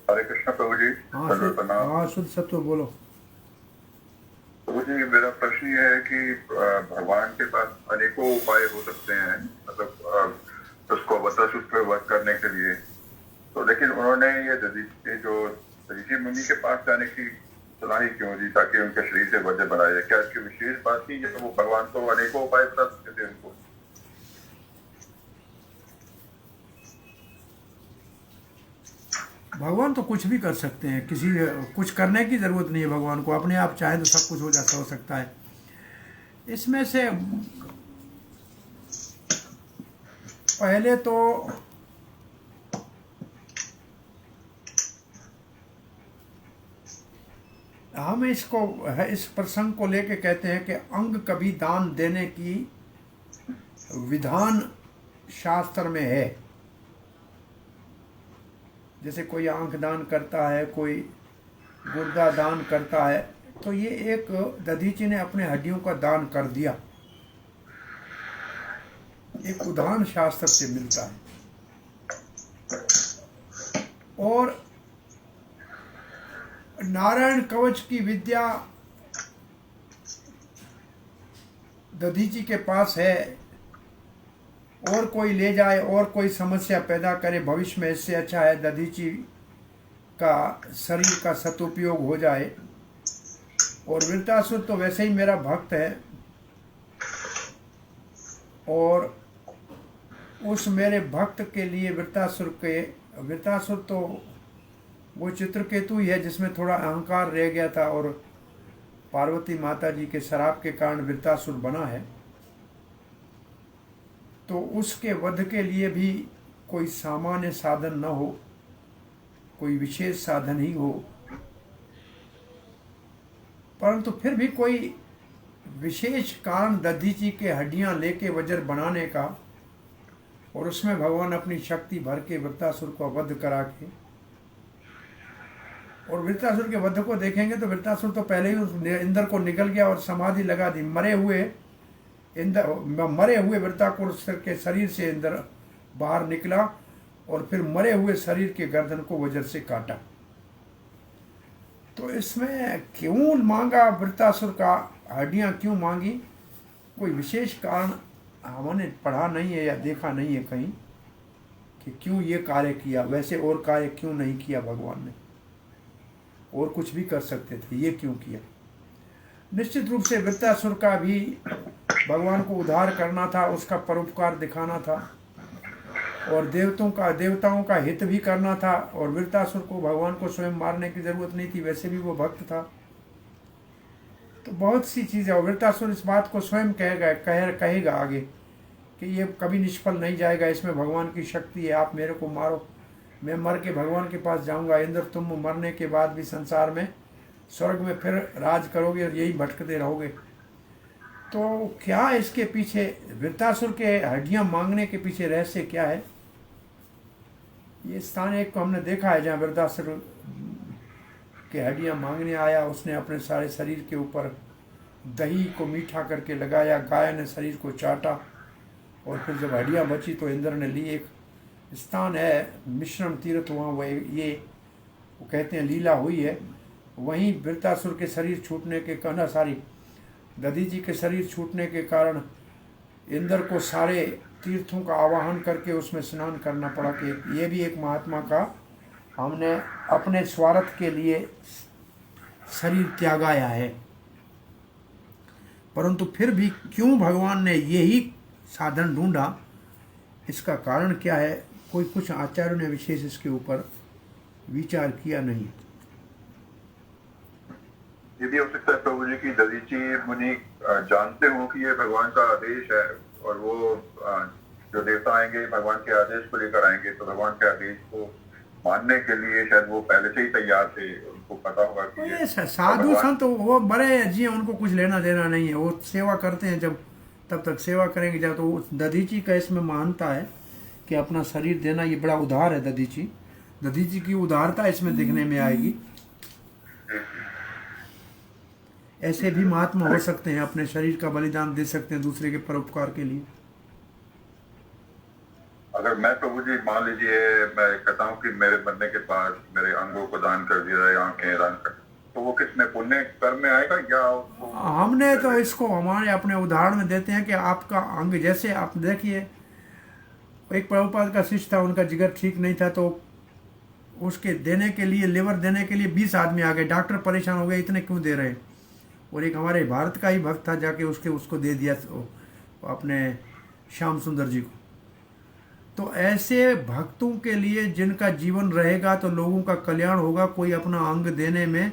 हरे कृष्ण प्रभु जी। हाँ शुद्ध सत्व बोलो। प्रभु जी, मेरा प्रश्न ये है कि भगवान के पास अनेकों उपाय हो सकते हैं, मतलब उसको वृत्रासुर पे वध करने के लिए, तो लेकिन उन्होंने ये दधीचि मुनि के पास जाने की सलाह ही क्यों दी, ताकि उनके शरीर से वज्र बनाए? क्या इसकी विशेष बात थी जब वो भगवान को अनेकों उपाय बता सकते थे उनको? भगवान तो कुछ भी कर सकते हैं, किसी कुछ करने की जरूरत नहीं है भगवान को। अपने आप चाहे तो सब कुछ हो सकता है। इसमें से पहले तो हम इस प्रसंग को लेके कहते हैं कि अंग कभी दान देने की विधान शास्त्र में है। जैसे कोई आंख दान करता है, कोई गुर्दा दान करता है, तो ये एक दधीचि ने अपने हड्डियों का दान कर दिया। एक उदाहरण शास्त्र से मिलता है। और नारायण कवच की विद्या दधीचि के पास है, और कोई ले जाए और कोई समस्या पैदा करे भविष्य में, इससे अच्छा है दधीचि का शरीर का सदुपयोग हो जाए। और वृत्रासुर तो वैसे ही मेरा भक्त है, और उस मेरे भक्त के लिए वृत्रासुर तो वो चित्रकेतु ही है जिसमें थोड़ा अहंकार रह गया था, और पार्वती माता जी के श्राप के कारण वृत्रासुर बना है। तो उसके वध के लिए भी कोई सामान्य साधन न हो, कोई विशेष साधन ही हो, परंतु फिर भी कोई विशेष कारण दधीचि के हड्डियां लेके वज्र बनाने का, और उसमें भगवान अपनी शक्ति भर के वृत्रासुर को वध करा के, और वृत्रासुर के वध को देखेंगे तो वृत्रासुर तो पहले ही उस इंद्र को निकल गया और समाधि लगा दी। मरे हुए वृत्रासुर के शरीर से इंद्र बाहर निकला और फिर मरे हुए शरीर के गर्दन को वज्र से काटा। तो इसमें क्यों मांगा वृत्रासुर का हड्डियां क्यों मांगी? कोई विशेष कारण हमने पढ़ा नहीं है या देखा नहीं है कहीं कि क्यों ये कार्य किया। वैसे और कार्य क्यों नहीं किया भगवान ने? और कुछ भी कर सकते थे, ये क्यों किया? निश्चित रूप से वृत्रासुर का भी भगवान को उद्धार करना था, उसका परोपकार दिखाना था, और देवताओं का हित भी करना था। और वृत्रासुर को भगवान को स्वयं मारने की जरूरत नहीं थी, वैसे भी वो भक्त था। तो बहुत सी चीज़ें, और वृत्रासुर इस बात को स्वयं कहेगा आगे कि ये कभी निष्फल नहीं जाएगा, इसमें भगवान की शक्ति है, आप मेरे को मारो। मैं मर के भगवान के पास जाऊंगा। इंद्र, तुम मरने के बाद भी संसार में, स्वर्ग में फिर राज करोगे और यही भटकते रहोगे। तो क्या इसके पीछे, वृत्तासुर के हड्डियां मांगने के पीछे रहस्य क्या है? ये स्थान एक को हमने देखा है जहाँ वृत्तासुर के हड्डियां मांगने आया। उसने अपने सारे शरीर के ऊपर दही को मीठा करके लगाया, गाय ने शरीर को चाटा, और फिर जब हड्डियां बची तो इंद्र ने ली। एक स्थान है मिश्रण तीर्थ, वहाँ वह ये वो कहते हैं लीला हुई है। वहीं वृत्तासुर के शरीर छूटने के कहना सारी दधीची के शरीर छूटने के कारण इंद्र को सारे तीर्थों का आवाहन करके उसमें स्नान करना पड़ा कि ये भी एक महात्मा का हमने अपने स्वार्थ के लिए शरीर त्यागाया है। परंतु फिर भी क्यों भगवान ने यही साधन ढूंढा, इसका कारण क्या है? कोई कुछ आचार्यों ने विशेष इसके ऊपर विचार किया नहीं। ये भी हो सकता है प्रभु जी की दधीची मुनि जानते हो कि ये भगवान का आदेश है, और वो जो देवता आएंगे भगवान के आदेश को लेकर आएंगे, तो भगवान के आदेश को मानने के लिए शायद वो पहले से ही तैयार थे। उनको पता होगा कि ये साधु संत वो बड़े जी, उनको कुछ लेना देना नहीं है। वो सेवा करते हैं, जब तब तक सेवा करेंगे। जब तो दधीची का इसमें मानता है कि अपना शरीर देना, ये बड़ा उदार है। दधीची की उदारता इसमें दिखने में आएगी। ऐसे भी महात्मा हो सकते हैं, अपने शरीर का बलिदान दे सकते हैं दूसरे के परोपकार के लिए। अगर मैं प्रभु जी मान लीजिए मैं कहता हूँ कि मेरे मरने के बाद मेरे अंगों को दान कर दिया जाए, आंखें दान कर, तो वो किसमें पुण्य कर्म में आएगा या हमने तो इसको हमारे अपने उदाहरण में देते हैं कि आपका अंग, जैसे आप देखिए एक प्रभुपाद का शिष्य था, उनका जिगर ठीक नहीं था, तो उसके देने के लिए, लिवर देने के लिए 20 आदमी आ गए। डॉक्टर परेशान हो गए, इतने क्यों दे रहे? और एक हमारे भारत का ही भक्त था, जाके उसको दे दिया अपने श्याम सुंदर जी को। तो ऐसे भक्तों के लिए जिनका जीवन रहेगा तो लोगों का कल्याण होगा, कोई अपना अंग देने में,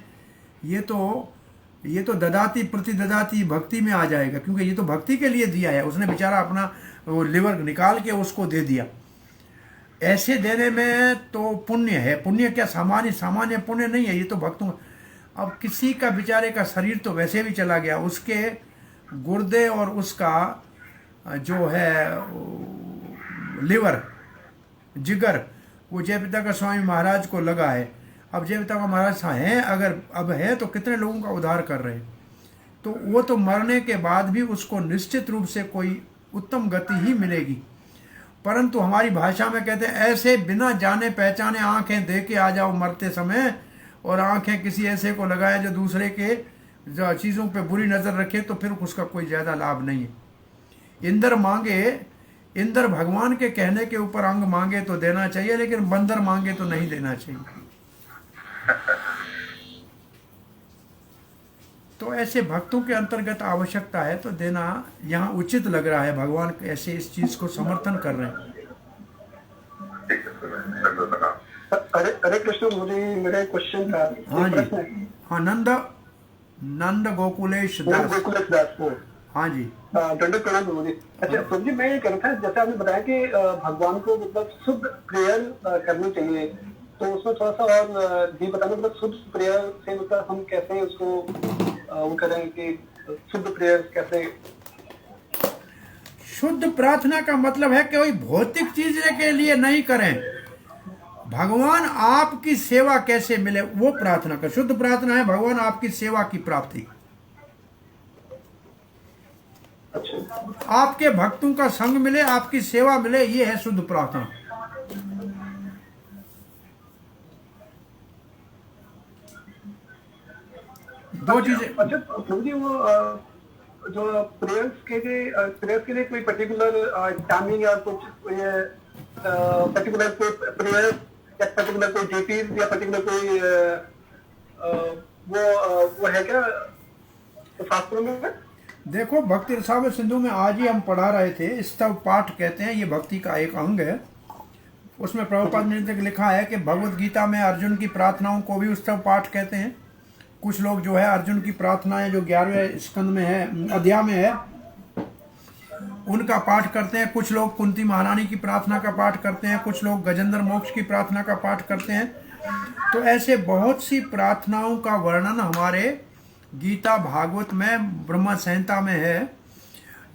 ये तो ददाती प्रतिददाती भक्ति में आ जाएगा, क्योंकि ये तो भक्ति के लिए दिया है। उसने बेचारा अपना वो लिवर निकाल के उसको दे दिया। ऐसे देने में तो पुण्य है। पुण्य क्या सामान्य पुण्य नहीं है, ये तो भक्तों। अब किसी का बेचारे का शरीर तो वैसे भी चला गया, उसके गुर्दे और उसका जो है लिवर, जिगर, वो जयपिता का स्वामी महाराज को लगा है। अब जयपिता का महाराज हैं, अगर अब है तो कितने लोगों का उद्धार कर रहे हैं। तो वो तो मरने के बाद भी उसको निश्चित रूप से कोई उत्तम गति ही मिलेगी। परंतु हमारी भाषा में कहते हैं ऐसे बिना जाने पहचाने आंखें दे के आ जाओ मरते समय, और आंखें किसी ऐसे को लगाए जो दूसरे के जो चीज़ों पे बुरी नज़र रखे, तो फिर उसका कोई ज़्यादा लाभ नहीं है। इंद्र भगवान के कहने के ऊपर अंग मांगे तो देना चाहिए, लेकिन बंदर मांगे तो नहीं देना चाहिए। तो ऐसे भक्तों के अंतर्गत आवश्यकता है तो देना यहाँ उचित लग रहा है। भगवान ऐसे इस चीज को समर्थन कर रहे हैं। हरे कृष्ण, मुझे मेरा एक क्वेश्चन था। हाँ जी, हाँ, नंद गोकुलेश दास। हाँ जी, दंडक प्रणाम प्रभु जी। अच्छा प्रभु जी, मैं ये कह रहा था, जैसे आपने बताया कि भगवान को मतलब शुद्ध प्रेयर करनी चाहिए, तो उसमें थोड़ा सा और जी बताना, मतलब शुद्ध प्रेयर से मतलब हम कैसे उसको वो करें कि शुद्ध प्रेयर कैसे? शुद्ध प्रार्थना का मतलब है कि कोई भौतिक चीज के लिए नहीं करें, भगवान आपकी सेवा कैसे मिले वो प्रार्थना का। शुद्ध प्रार्थना है भगवान आपकी सेवा की प्राप्ति, अच्छा, आपके भक्तों का संग मिले, आपकी सेवा मिले, ये है शुद्ध प्रार्थना। दो चीजें। अच्छा प्रभु जी, वो जो प्रेयर्स के लिए कोई पर्टिकुलर टाइमिंग या कुछ पर्टिकुलर कोई प्रेयर या पर्टिकुलर कोई ड्यूटीज या पर्टिकुलर कोई वो है क्या शास्त्रों में? देखो, भक्ति रसामृत सिंधु में आज ही हम पढ़ा रहे थे, स्तव पाठ कहते हैं, ये भक्ति का एक अंग है। उसमें प्रभुपाद ने लिखा है कि भगवत गीता में अर्जुन की प्रार्थनाओं को भी स्तव पाठ कहते हैं। कुछ लोग जो है अर्जुन की प्रार्थनाएं जो 11वें स्कंद में है, अध्याय में है, उनका पाठ करते हैं, कुछ लोग कुंती महारानी की प्रार्थना का पाठ करते हैं, कुछ लोग गजेंद्र मोक्ष की प्रार्थना का पाठ करते हैं। तो ऐसे बहुत सी प्रार्थनाओं का वर्णन हमारे गीता भागवत में, ब्रह्म संहिता में है।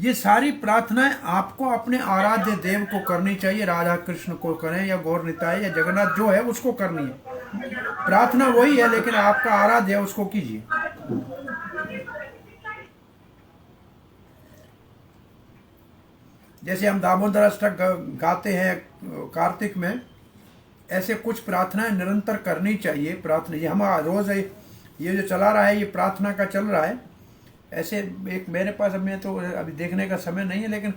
ये सारी प्रार्थनाएं आपको अपने आराध्य देव को करनी चाहिए, राधा कृष्ण को करें या गौर निताई या जगन्नाथ जो है उसको करनी है। प्रार्थना वही है, लेकिन आपका आराध्य है उसको कीजिए। जैसे हम दामोदर अष्टक गाते हैं कार्तिक में, ऐसे कुछ प्रार्थनाएं निरंतर करनी चाहिए। प्रार्थना ये हम रोज ये जो चला रहा है, ये प्रार्थना का चल रहा है। ऐसे एक मेरे पास, अब मैं तो अभी देखने का समय नहीं है, लेकिन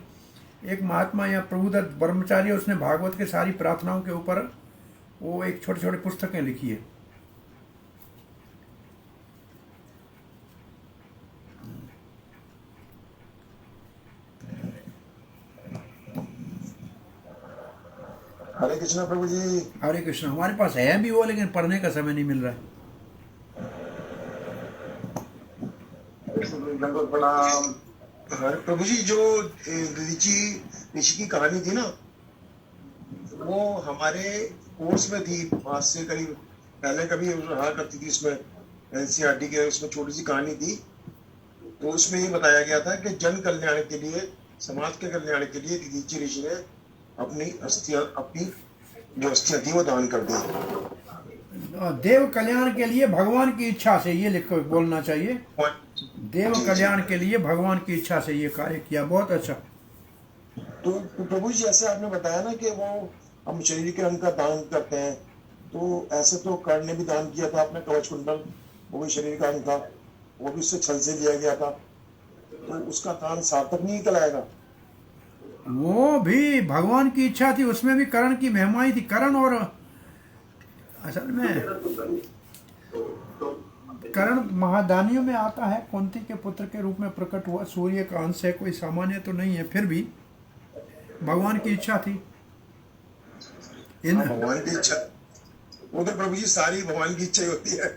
एक महात्मा या प्रभुदत्त ब्रह्मचारी, उसने भागवत के सारी प्रार्थनाओं के ऊपर वो एक छोटे छोटे पुस्तकें लिखी है। हरे कृष्णा प्रभु जी। हरे कृष्ण। हमारे पास है भी वो, लेकिन पढ़ने का समय नहीं मिल रहा है। प्रणाम। हरे प्रभु जी, जो ऋषि की कहानी थी ना, वो हमारे कोर्स में थी, आज से करीब पहले कभी रहा करती थी। इसमें एनसीईआरटी के उसमें छोटी सी कहानी थी। तो उसमें ये बताया गया था कि जन कल्याण के लिए, समाज के कल्याण के लिए दधीचि ऋषि ने अपनी जो अस्थियां थी वो दान कर दी। देव कल्याण के लिए भगवान की इच्छा से, ये लिख बोलना चाहिए। देव कल्याण के लिए भगवान की इच्छा से ये कार्य किया। बहुत अच्छा। तो प्रभु जी, जैसे आपने बताया ना कि वो हम शरीर के अंग का दान करते हैं, तो ऐसे तो कर्ण ने भी दान किया था अपने कवच कुंडल, वो भी शरीर का अंग था, वो भी उससे छल से लिया गया था। तो उसका दान सार्थक नहीं कहलाएगा? वो भी भगवान की इच्छा थी, उसमें भी कर्ण की महिमा थी। कर्ण, और असल में कर्ण महादानियों में आता है, कुंती के पुत्र के रूप में प्रकट हुआ, सूर्य का अंश है, कोई सामान्य तो नहीं है, फिर भी भगवान की इच्छा थी। भगवान की इच्छा, वो तो प्रभु जी सारी भगवान की इच्छा ही होती है।